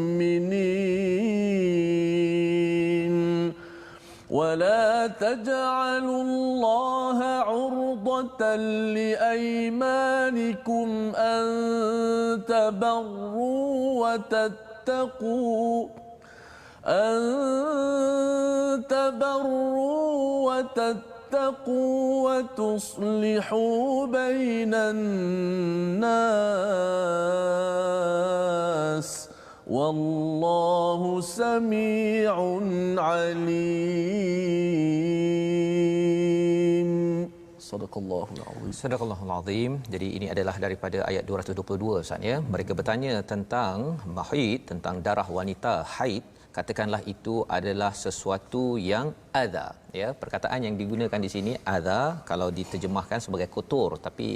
ولا تجعلوا الله عرضة لأيمانكم أن تبروا وتتقوا وتصلحوا بين الناس والله سميع عليم. Sadaqallahul azim. Sadaqallahul azim. Jadi ini adalah daripada ayat 222 Ustaz ya. Mereka bertanya tentang mahid, tentang darah wanita haid. Katakanlah itu adalah sesuatu yang adha, ya. Perkataan yang digunakan di sini adha kalau diterjemahkan sebagai kotor, tapi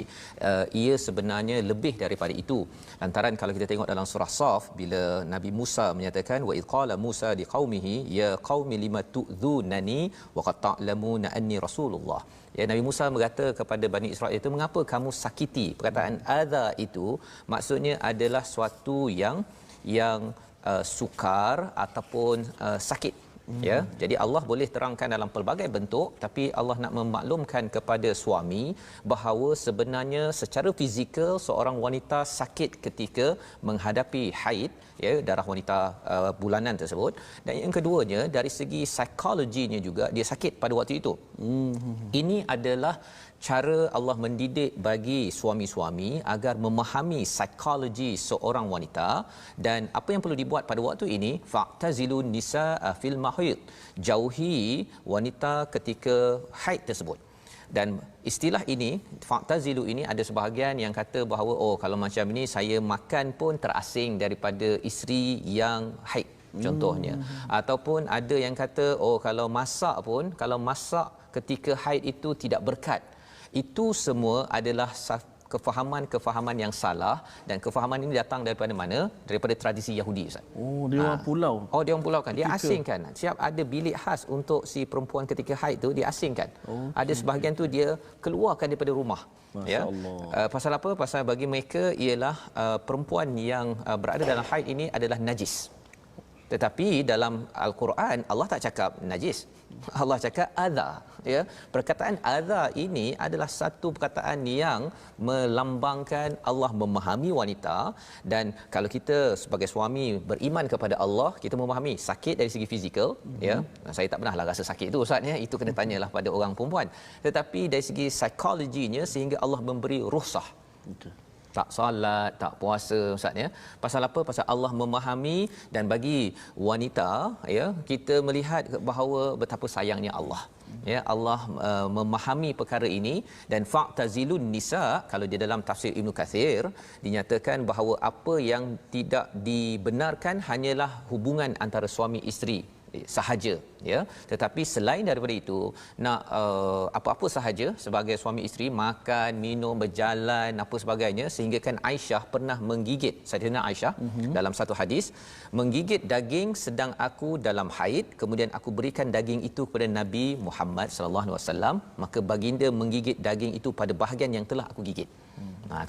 ia sebenarnya lebih daripada itu. Lantaran kalau kita tengok dalam surah Saf, bila Nabi Musa menyatakan wa idqala Musa liqaumihi ya qaumi lima tu'dhunani wa qad ta'lamuna anni rasulullah. Ya, Nabi Musa berkata kepada Bani Israel itu, mengapa kamu sakiti? Perkataan adha itu maksudnya adalah suatu yang sukar ataupun sakit. Ya, jadi Allah boleh terangkan dalam pelbagai bentuk, tapi Allah nak memaklumkan kepada suami bahawa sebenarnya secara fizikal seorang wanita sakit ketika menghadapi haid, ya, darah wanita bulanan tersebut. Dan yang keduanya dari segi psikologinya juga dia sakit pada waktu itu. Ini adalah cara Allah mendidik bagi suami-suami agar memahami psikologi seorang wanita. Dan apa yang perlu dibuat pada waktu ini, fa'tazilun nisaa fil mahid, jauhi wanita ketika haid tersebut. Dan istilah ini, fa'tazilu ini, ada sebahagian yang kata bahawa kalau macam ini saya makan pun terasing daripada isteri yang haid contohnya. Ataupun ada yang kata kalau masak ketika haid itu tidak berkat. Itu semua adalah kefahaman yang salah, dan kefahaman ini datang daripada mana? Daripada tradisi Yahudi, Ustaz. Dia orang pulau. Dia orang pulau kan. Dia asingkan. Siap ada bilik khas untuk si perempuan ketika haid tu, dia asingkan. Ada sebahagian tu dia keluarkan daripada rumah. Ya. Pasal apa? Pasal bagi mereka ialah perempuan yang berada dalam haid ini adalah najis. Tetapi dalam Al-Quran Allah tak cakap najis. Allah cakap adha, ya. Perkataan adha ini adalah satu perkataan yang melambangkan Allah memahami wanita. Dan kalau kita sebagai suami beriman kepada Allah, kita memahami sakit dari segi fizikal, ya. Saya tak pernahlah rasa sakit tu, Ustaz, ya. Itu kena tanyalah pada orang perempuan. Tetapi dari segi psikologinya, sehingga Allah memberi rukhsah. Tak salat, tak puasa, Ustaz, ya. Pasal apa? Pasal Allah memahami. Dan bagi wanita, ya, kita melihat bahawa betapa sayangnya Allah, ya. Allah memahami perkara ini. Dan fa'tazilun nisa, kalau di dalam tafsir Ibn Kathir dinyatakan bahawa apa yang tidak dibenarkan hanyalah hubungan antara suami isteri, sahaja, ya. Tetapi selain daripada itu, nak apa-apa sahaja sebagai suami isteri, makan, minum, berjalan, apa sebagainya, sehingga kan Aisyah pernah menggigit, Saidina Aisyah dalam satu hadis, menggigit daging sedang aku dalam haid, kemudian aku berikan daging itu kepada Nabi Muhammad sallallahu alaihi wasallam, maka baginda menggigit daging itu pada bahagian yang telah aku gigit.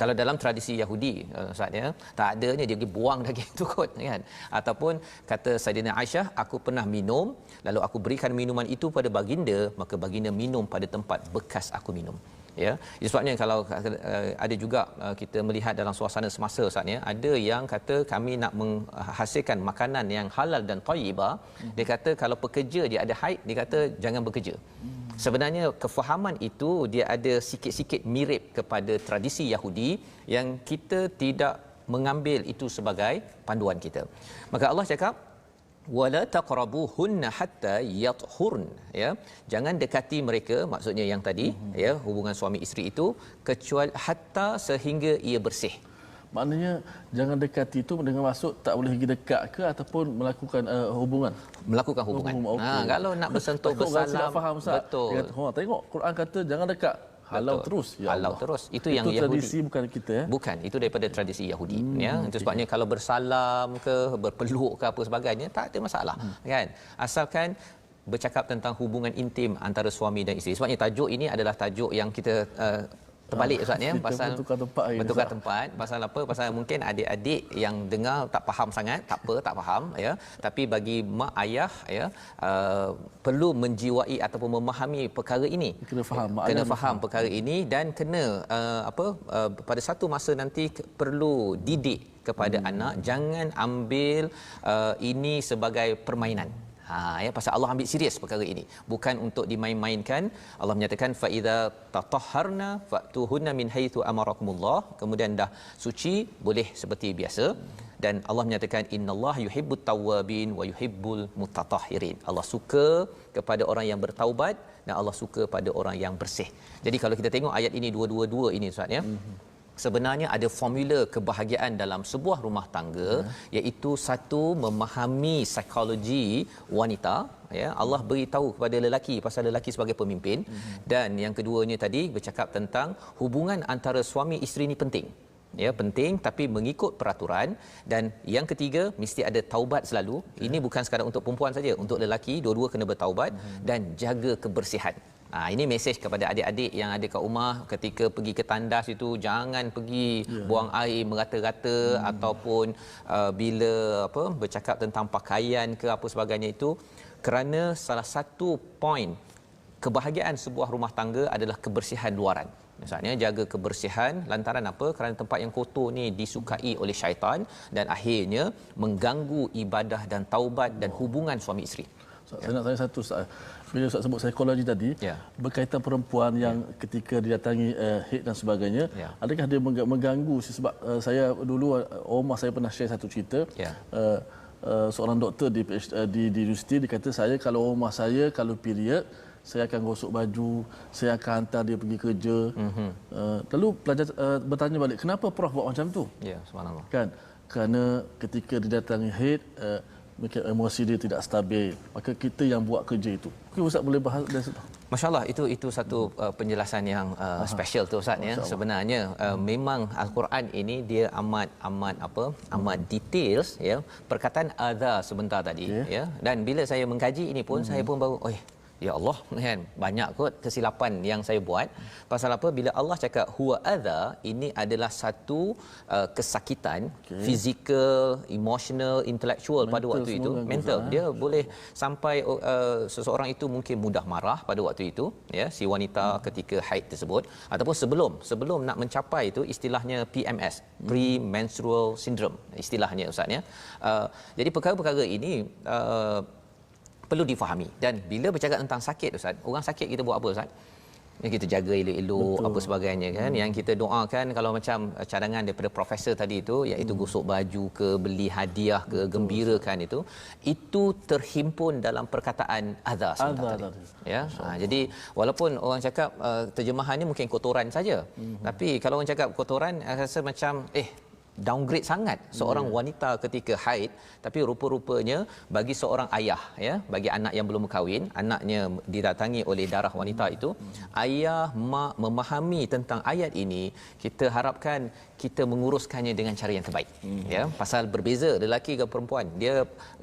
Kalau dalam tradisi Yahudi, Ustaz, ya, tak adanya dia pergi buang daging itu kot, kan. Ataupun kata Saidina Aisyah, aku pernah minum lalu aku berikan minuman itu pada baginda, maka baginda minum pada tempat bekas aku minum. Ya, sebabnya kalau ada juga kita melihat dalam suasana semasa, Ustaz, ya, ada yang kata kami nak menghasilkan makanan yang halal dan thayyibah. Dia kata kalau pekerja dia ada haid, dia kata jangan bekerja. Sebenarnya kefahaman itu dia ada sikit-sikit mirip kepada tradisi Yahudi yang kita tidak mengambil itu sebagai panduan kita. Maka Allah cakap wala taqrabuhunna hatta yathurn, ya, jangan dekati mereka, maksudnya yang tadi, ya, hubungan suami isteri itu, kecuali hatta sehingga ia bersih. Maknanya jangan dekati itu dengan maksud tak boleh pergi dekat ke ataupun melakukan Melakukan hubungan. Okay. Kalau nak bersentuh, bersalam, faham, betul. Kata, tengok Quran kata jangan dekat. Halau terus, ya halau Allah. Terus. Itu yang Yahudi. Tradisi bukan kita, ya. Bukan, itu daripada tradisi Yahudi, ya. Itu sebabnya kalau bersalam ke, berpeluk ke apa sebagainya, tak ada masalah, kan. Asalkan bercakap tentang hubungan intim antara suami dan isteri. Sebabnya tajuk ini adalah tajuk yang kita terbalik, Ustaz, ya, pasal bertukar tempat. Pasal apa? Pasal mungkin adik-adik yang dengar tak faham sangat, tak apa, tak faham, ya. Tapi bagi mak ayah, ya, perlu menjiwai ataupun memahami perkara ini. Kena faham perkara ini dan kena pada satu masa nanti perlu didik kepada anak, jangan ambil ini sebagai permainan. Ya, pasal Allah ambil serius perkara ini, bukan untuk dimain-mainkan. Allah menyatakan fa iza tatahharna fatuhunna min haitsu amarakumullah, kemudian dah suci boleh seperti biasa. Dan Allah menyatakan innallaha yuhibbut tawwabin wa yuhibbul mutatahhirin. Allah suka kepada orang yang bertaubat dan Allah suka pada orang yang bersih. Jadi kalau kita tengok ayat ini dua ini, Ustaz, ya, sebenarnya ada formula kebahagiaan dalam sebuah rumah tangga, iaitu satu, memahami psikologi wanita, ya. Allah beritahu kepada lelaki pasal lelaki sebagai pemimpin, dan yang keduanya tadi bercakap tentang hubungan antara suami isteri ini penting. Ya, penting tapi mengikut peraturan, dan yang ketiga mesti ada taubat selalu. Ini bukan sekadar untuk perempuan saja, untuk lelaki dua-dua kena bertaubat dan jaga kebersihan. Ini mesej kepada adik-adik yang ada kat rumah, ketika pergi ke tandas itu jangan pergi buang air merata-rata, ataupun bila bercakap tentang pakaian ke apa sebagainya itu, kerana salah satu poin kebahagiaan sebuah rumah tangga adalah kebersihan luaran. Misalnya jaga kebersihan, lantaran apa? Kerana tempat yang kotor ni disukai oleh syaitan dan akhirnya mengganggu ibadah dan taubat dan hubungan suami isteri. Saya nak tanya satu, Ustaz. Bila Ustaz sebut psikologi tadi, berkaitan perempuan yang ketika didatangi haid dan sebagainya, adakah dia mengganggu? Sebab saya dulu, rumah saya pernah share satu cerita, seorang doktor di universiti, dia kata, saya kalau rumah saya kalau period, saya akan gosok baju, saya akan hantar dia pergi kerja. Lalu pelajar bertanya balik, kenapa Prof buat macam tu? Ya, subhanallah. Kan? Kerana ketika didatangi haid, mungkin emosi dia tidak stabil. Maka kita yang buat kerja itu. Mungkin Ustaz boleh bahas dari situ. Masya-Allah, itu satu penjelasan yang special tu, Ustaz, ya. Sebenarnya memang Al-Quran ini dia amat details, ya. Perkataan adza sebentar tadi, ya. Dan bila saya mengkaji ini pun saya pun baru ya Allah, kan, banyak kot kesilapan yang saya buat. Pasal apa? Bila Allah cakap huwa adza, ini adalah satu kesakitan fizikal, emotional, intellectual pada waktu itu, mental. Dia boleh sampai seseorang itu mungkin mudah marah pada waktu itu, ya, si wanita ketika haid tersebut, ataupun sebelum nak mencapai itu, istilahnya PMS, premenstrual syndrome istilahnya, Ustaz, ya. Jadi perkara-perkara ini perlu difahami. Dan bila bercakap tentang sakit, Ustaz, orang sakit kita buat apa, Ustaz? Yang kita jaga elok-elok, apa sebagainya, kan. Yang kita doakan, kalau macam cadangan daripada profesor tadi itu, iaitu gosok baju ke, beli hadiah ke, gembirakan itu terhimpun dalam perkataan adza sebentar tadi. Ya. Jadi walaupun orang cakap terjemahannya mungkin kotoran saja, tapi kalau orang cakap kotoran, rasa macam downgrade sangat seorang wanita ketika haid, tapi rupa-rupanya bagi seorang ayah, ya, bagi anak yang belum berkahwin, anaknya didatangi oleh darah wanita itu, ayah mak memahami tentang ayat ini, kita harapkan kita menguruskannya dengan cara yang terbaik, ya, pasal berbeza lelaki dan perempuan.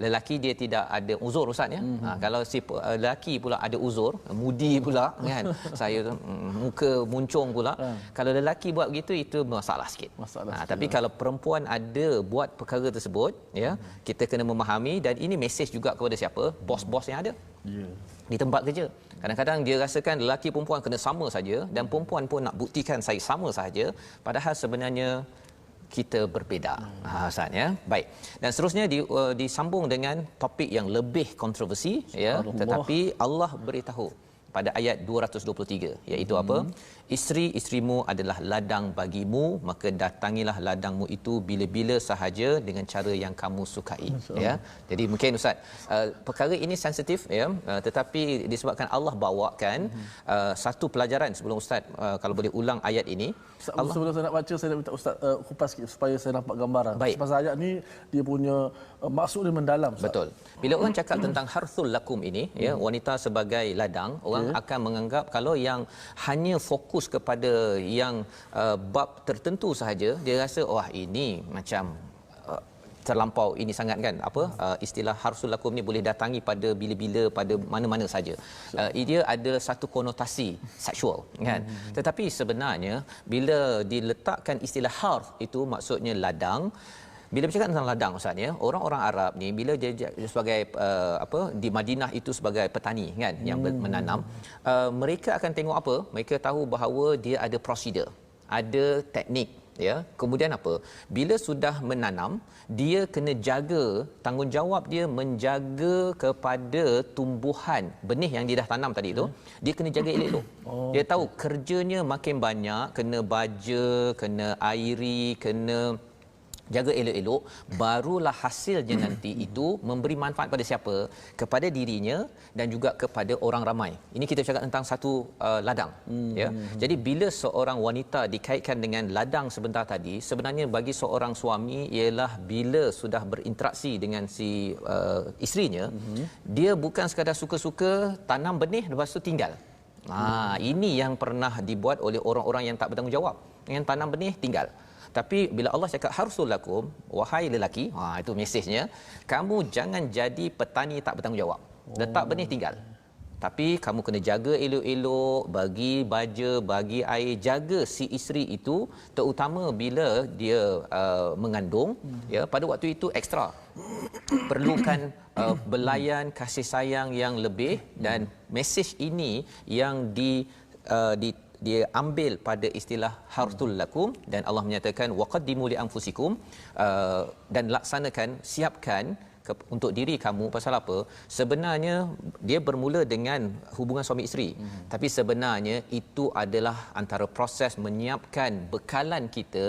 Lelaki dia tidak ada uzur, ustaz, ya. Kalau si lelaki pula ada uzur, mudi pula kan, saya muka muncung pula, kalau lelaki buat begitu itu masalah sikit. Tapi kalau perempuan ada buat perkara tersebut, ya, kita kena memahami, dan ini mesej juga kepada siapa? Bos-bos yang ada di tempat kerja. Kadang-kadang dia rasakan lelaki perempuan kena sama saja, dan perempuan pun nak buktikan saya sama saja, padahal sebenarnya kita berbeza. Ustaz, ya. Baik. Dan seterusnya disambung dengan topik yang lebih kontroversi, ya, tetapi Allah beritahu pada ayat 223, iaitu apa? Isteri-isterimu adalah ladang bagimu, maka datangilah ladangmu itu bila-bila sahaja dengan cara yang kamu sukai, ya. Jadi mungkin ustaz, perkara ini sensitif, ya, tetapi disebabkan Allah bawakan satu pelajaran sebelum ustaz kalau boleh ulang ayat ini. Sebelum saya nak baca, saya nak minta ustaz kupas sikit supaya saya dapat gambaran. Baik. Pasal ayat ni dia punya maksud dia mendalam, ustaz. Betul. Bila orang cakap tentang harthul lakum ini, ya, wanita sebagai ladang, orang akan menganggap kalau yang hanya fokus kepada yang bab tertentu sahaja, dia rasa wah ini macam terlampau ini sangat, kan, istilah harsul lakum ni boleh datangi pada bila-bila, pada mana-mana saja. Dia ada satu konotasi seksual, kan. Tetapi sebenarnya bila diletakkan istilah harth itu maksudnya ladang. Bila bercakap tentang ladang, ustaz, ya, orang-orang Arab ni bila dia sebagai di Madinah itu sebagai petani, kan, yang menanam, mereka akan tengok apa? Mereka tahu bahawa dia ada prosedur, ada teknik, ya. Kemudian apa? Bila sudah menanam, dia kena jaga, tanggungjawab dia menjaga kepada tumbuhan benih yang dia dah tanam tadi tu, dia kena jaga elok-elok. Dia tahu kerjanya makin banyak, kena baja, kena airi, kena jaga elok-elok, barulah hasilnya nanti itu memberi manfaat pada siapa? Kepada dirinya dan juga kepada orang ramai. Ini kita cakap tentang satu ladang, ya. Jadi bila seorang wanita dikaitkan dengan ladang sebentar tadi, sebenarnya bagi seorang suami ialah bila sudah berinteraksi dengan si isterinya, dia bukan sekadar suka-suka tanam benih lepas tu tinggal. Ini yang pernah dibuat oleh orang-orang yang tak bertanggungjawab, yang tanam benih tinggal. Tapi bila Allah cakap harsul lakum, wahai lelaki, itu mesejnya, kamu jangan jadi petani tak bertanggungjawab. Letak benih tinggal. Tapi kamu kena jaga elok-elok, bagi baja, bagi air, jaga si isteri itu, terutama bila dia mengandung, ya, pada waktu itu ekstra. Perlukan belayan kasih sayang yang lebih, dan mesej ini yang dia ambil pada istilah harthul lakum, dan Allah menyatakan waqaddimu li anfusikum, dan laksanakan, siapkan untuk diri kamu. Pasal apa? Sebenarnya dia bermula dengan hubungan suami isteri, tapi sebenarnya itu adalah antara proses menyiapkan bekalan kita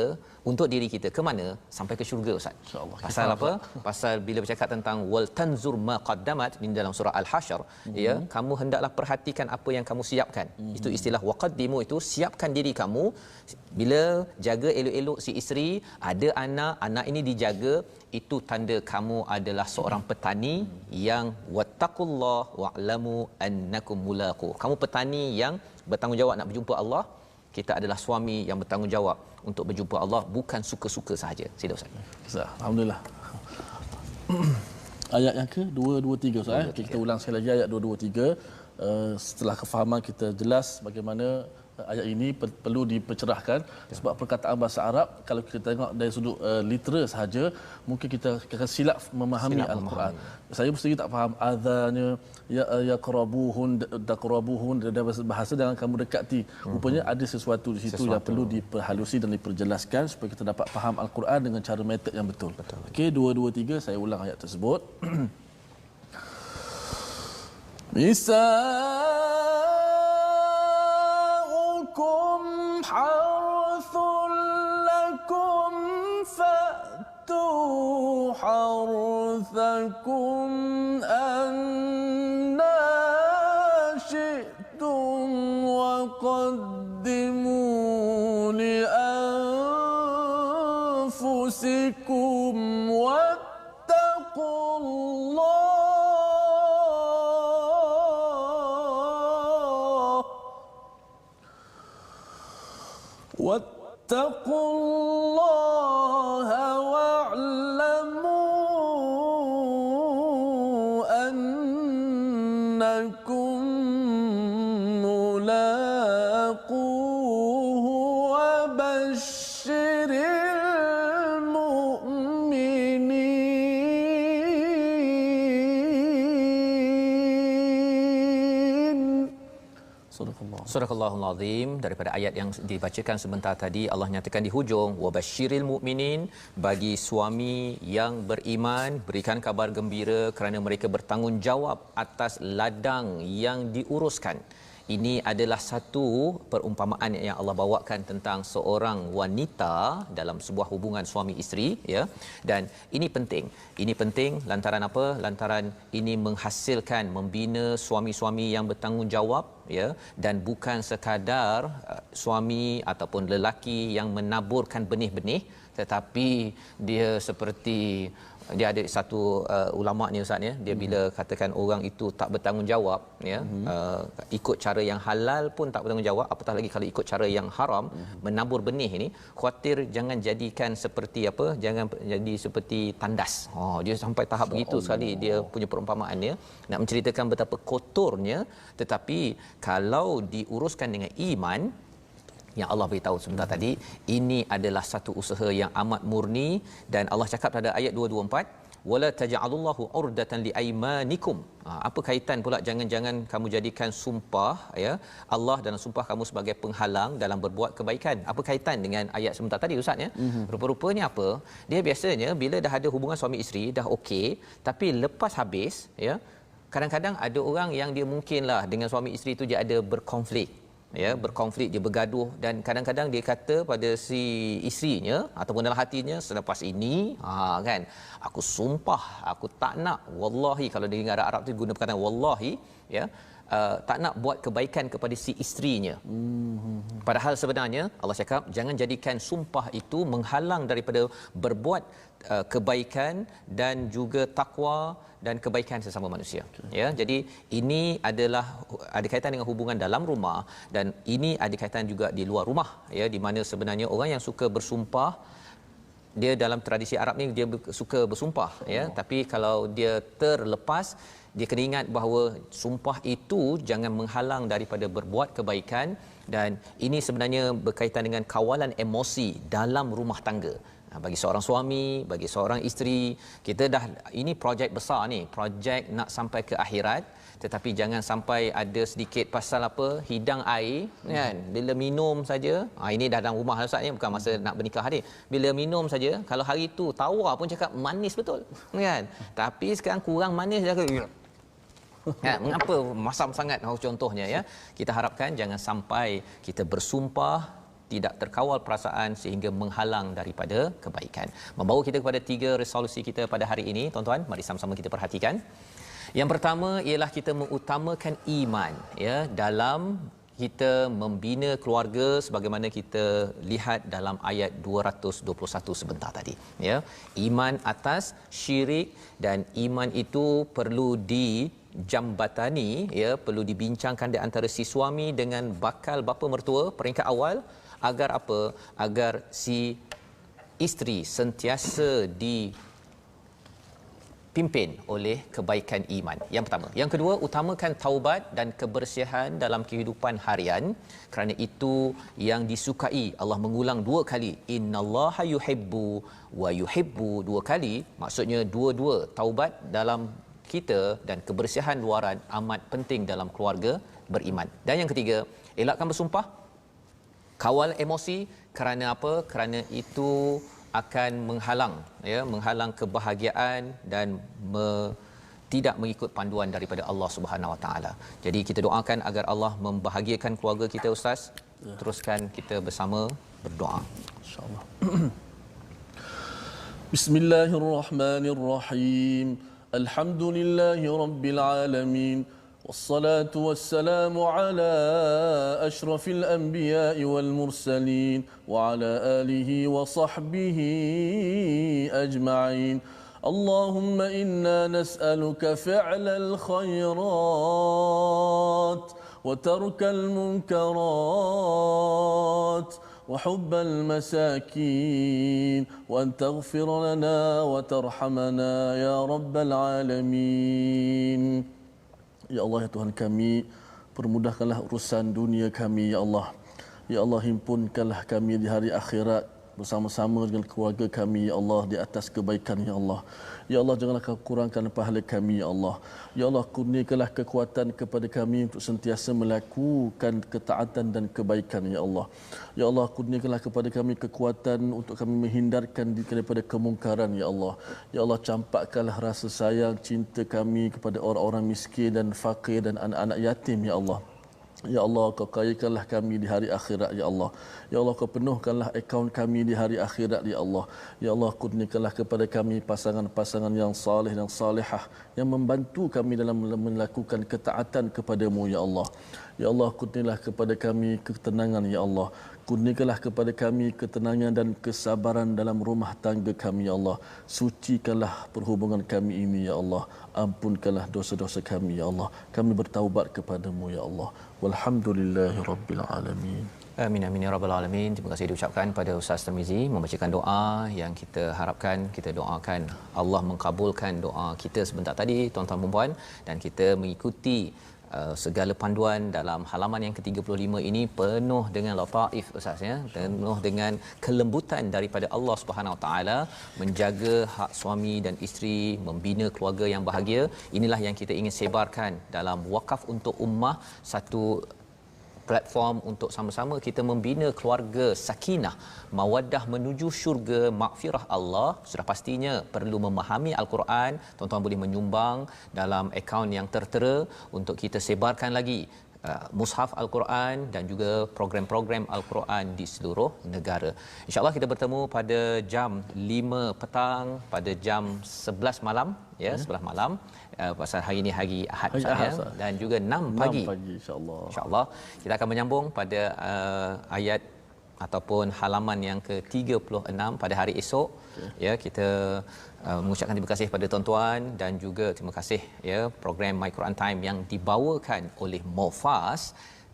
untuk diri kita ke mana? Sampai ke syurga, ustaz. Insya-Allah. Pasal apa? Pasal bila bercakap tentang wal tanzur ma qaddamat di dalam surah Al-Hasyr, ya, kamu hendaklah perhatikan apa yang kamu siapkan. Itu istilah waqaddimu, itu siapkan diri kamu. Bila jaga elok-elok si isteri, ada anak ini dijaga, itu tanda kamu adalah seorang petani yang wattaqullah wa'lamu annakum mulaqu. Kamu petani yang bertanggungjawab nak berjumpa Allah. Kita adalah suami yang bertanggungjawab untuk berjumpa Allah, bukan suka-suka sahaja. Sila, ustaz. Alhamdulillah. Ayat yang ke 223, ustaz. Kita ulang sekali lagi ayat 223. Setelah kefahaman kita jelas bagaimana ayat ini perlu dipercerahkan, sebab perkataan bahasa Arab kalau kita tengok dari sudut litera sahaja, mungkin kita akan silap memahami Al-Quran. Saya sendiri tak faham adhannya, yaqrabuhun, taqrabuhun, dan bahasa jangan kamu dekati. Rupanya ada sesuatu di situ yang perlu diperhalusi dan diperjelaskan supaya kita dapat faham Al-Quran dengan cara metod yang betul. Okey, 223 saya ulang ayat tersebut. Nisa'ukum harthun lakum fa'tu harthakum anna syi'tum wa qaddimu li anfusikum أنفسكم واتقوا الله واعلموا أنكم ملاقوه وبشر المؤمنين. Surah Allahul Azim. Daripada ayat yang dibacakan sebentar tadi, Allah nyatakan di hujung, wabashiril mukminin, bagi suami yang beriman berikan kabar gembira kerana mereka bertanggungjawab atas ladang yang diuruskan. Ini adalah satu perumpamaan yang Allah bawakan tentang seorang wanita dalam sebuah hubungan suami isteri, ya. Dan ini penting. Ini penting lantaran apa? Lantaran ini menghasilkan membina suami-suami yang bertanggungjawab, ya, dan bukan sekadar suami ataupun lelaki yang menaburkan benih-benih, tetapi dia seperti dia ada satu ulama ni ustaz ya, dia bila katakan orang itu tak bertanggungjawab, ya, ikut cara yang halal pun tak bertanggungjawab, apatah lagi kalau ikut cara yang haram, menabur benih ini, khuatir jangan jadikan seperti apa, jangan jadi seperti tandas. Dia sampai tahap begitu sekali dia punya perumpamaan dia nak menceritakan betapa kotornya, tetapi kalau diuruskan dengan iman yang Allah beritahu sebentar tadi, ini adalah satu usaha yang amat murni. Dan Allah cakap pada ayat 224, wala taj'alullahu urdatan liaymanikum. Apa kaitan pula jangan-jangan kamu jadikan sumpah, ya, Allah dan sumpah kamu sebagai penghalang dalam berbuat kebaikan? Apa kaitan dengan ayat sebentar tadi ustaz ya? Rupa-rupanya apa? Dia biasanya bila dah ada hubungan suami isteri dah okey, tapi lepas habis, ya, kadang-kadang ada orang yang dia mungkinlah dengan suami isteri tu dia ada berkonflik, ya, berkonflik, dia bergaduh, dan kadang-kadang dia kata pada si isterinya ataupun dalam hatinya, selepas ini kan aku sumpah aku tak nak, wallahi, kalau dengar Arab tu guna perkataan wallahi, ya, tak nak buat kebaikan kepada si isterinya. Padahal sebenarnya Allah cakap jangan jadikan sumpah itu menghalang daripada berbuat kebaikan dan juga takwa dan kebaikan sesama manusia. Ya, jadi ini adalah ada kaitan dengan hubungan dalam rumah, dan ini ada kaitan juga di luar rumah, ya, di mana sebenarnya orang yang suka bersumpah, dia dalam tradisi Arab ni dia suka bersumpah, ya, tapi kalau dia terlepas, dia kena ingat bahawa sumpah itu jangan menghalang daripada berbuat kebaikan, dan ini sebenarnya berkaitan dengan kawalan emosi dalam rumah tangga. Bagi seorang suami, bagi seorang isteri, kita dah, ini projek besar ni, projek nak sampai ke akhirat, tetapi jangan sampai ada sedikit pasal apa, hidang air kan, bila minum saja, ini dah dalam rumah ustaz ni, bukan masa nak bernikah ni, bila minum saja, kalau hari tu tawar pun cakap manis betul kan, tapi sekarang kurang manis dah ke mengapa masam sangat, contohnya, ya. Kita harapkan jangan sampai kita bersumpah tidak terkawal perasaan sehingga menghalang daripada kebaikan. Membawa kita kepada 3 resolusi kita pada hari ini, tuan-tuan, mari sama-sama kita perhatikan. Yang pertama ialah kita mengutamakan iman, ya, dalam kita membina keluarga, sebagaimana kita lihat dalam ayat 221 sebentar tadi, ya. Iman atas syirik, dan iman itu perlu dijambatani, ya, perlu dibincangkan di antara si suami dengan bakal bapa mertua peringkat awal, agar apa? Agar si isteri sentiasa dipimpin oleh kebaikan iman. Yang pertama. Yang kedua, utamakan taubat dan kebersihan dalam kehidupan harian, kerana itu yang disukai. Allah mengulang 2 kali, innallaha yuhibbu wa yuhibbu, 2 kali, maksudnya dua-dua taubat dalam kita dan kebersihan luaran amat penting dalam keluarga beriman. Dan yang ketiga, elakkan bersumpah, kawal emosi, kerana apa? Kerana itu akan menghalang, ya, menghalang kebahagiaan dan tidak mengikut panduan daripada Allah Subhanahu Wa Taala. Jadi kita doakan agar Allah membahagiakan keluarga kita ustaz. Teruskan kita bersama berdoa, insyaallah. Bismillahirrahmanirrahim. Alhamdulillahirabbil alamin. والصلاة والسلام على أشرف الأنبياء والمرسلين وعلى آله وصحبه أجمعين. اللهم إنا نسألك فعل الخيرات وترك المنكرات وحب المساكين وأن تغفر لنا وترحمنا يا رب العالمين. Ya Allah, ya Tuhan kami, permudahkanlah urusan dunia kami, ya Allah. Ya Allah, himpunkanlah kami di hari akhirat bersama-sama dengan keluarga kami, ya Allah, di atas kebaikan, ya Allah. Ya Allah, janganlah kau kurangkan pahala kami, ya Allah. Ya Allah, kurniakanlah kekuatan kepada kami untuk sentiasa melakukan ketaatan dan kebaikan, ya Allah. Ya Allah, kurniakanlah kepada kami kekuatan untuk kami menghindarkan diri daripada kemungkaran, ya Allah. Ya Allah, campakkanlah rasa sayang, cinta kami kepada orang-orang miskin dan fakir dan anak-anak yatim, ya Allah. Ya Allah, kau kayakanlah kami di hari akhirat, ya Allah. Ya Allah, kau penuhkanlah akaun kami di hari akhirat, ya Allah. Ya Allah, kurniakanlah kepada kami pasangan-pasangan yang saleh dan salihah yang membantu kami dalam melakukan ketaatan kepadamu, ya Allah. Ya Allah, kurniakanlah kepada kami ketenangan, ya Allah. Kurniakanlah kepada kami ketenangan dan kesabaran dalam rumah tangga kami, ya Allah. Sucikanlah perhubungan kami ini, ya Allah. Ampunkanlah dosa-dosa kami, ya Allah. Kami bertaubat kepadamu, ya Allah. Walhamdulillahi Rabbil Alamin. Amin amin ya rabbal alamin. Terima kasih diucapkan pada Ustaz Tarmizi membacakan doa yang kita harapkan, kita doakan Allah mengkabulkan doa kita sebentar tadi tuan-tuan dan puan, dan kita mengikuti segala panduan dalam halaman yang ke-35 ini penuh dengan lataif Ustaz, ya, penuh dengan kelembutan daripada Allah Subhanahu Wa Taala menjaga hak suami dan isteri, membina keluarga yang bahagia. Inilah yang kita ingin sebarkan dalam Wakaf untuk Ummah, satu platform untuk sama-sama kita membina keluarga sakinah, mawaddah menuju syurga, makfirah Allah. Sudah pastinya perlu memahami Al-Quran. Tuan-tuan boleh menyumbang dalam akaun yang tertera untuk kita sebarkan lagi mushaf Al-Quran dan juga program-program Al-Quran di seluruh negara. InsyaAllah kita bertemu pada jam 5 petang, pada jam 11 malam, ya, 11 malam. Pasal hari ini hari Ahad, ya, dan juga 6 pagi, insya-Allah. Insya-Allah kita akan menyambung pada ayat ataupun halaman yang ke-36 pada hari esok. Okay. Ya, kita mengucapkan terima kasih pada tuan-tuan dan juga terima kasih, ya, program My Quran Time yang dibawakan oleh Mofas.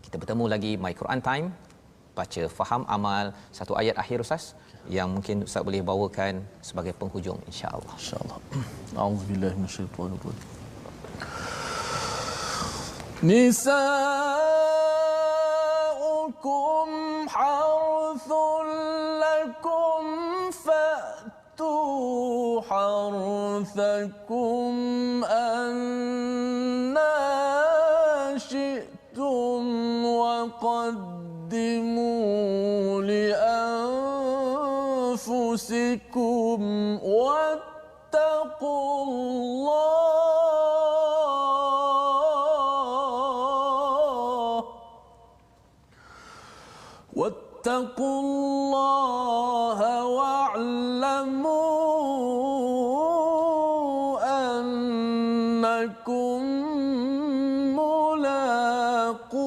Kita bertemu lagi My Quran Time, baca faham amal, satu ayat akhir Ustaz yang mungkin Ustaz boleh bawakan sebagai penghujung, insya-Allah. Insya-Allah. A'udzubillahi minasyaitonir rajim. Nisa'ukum harthun lakum fa'tu harthakum anna syi'tum wa qaddimu li anfusikum wattaqullah واتقوا الله واعلموا أنكم ملاقوه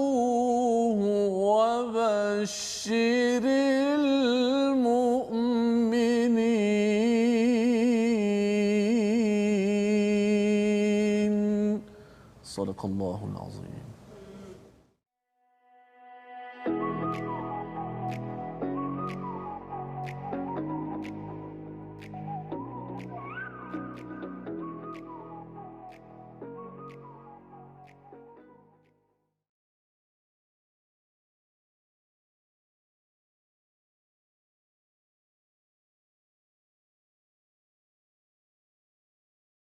وبشر المؤمنين صدق الله العظيم.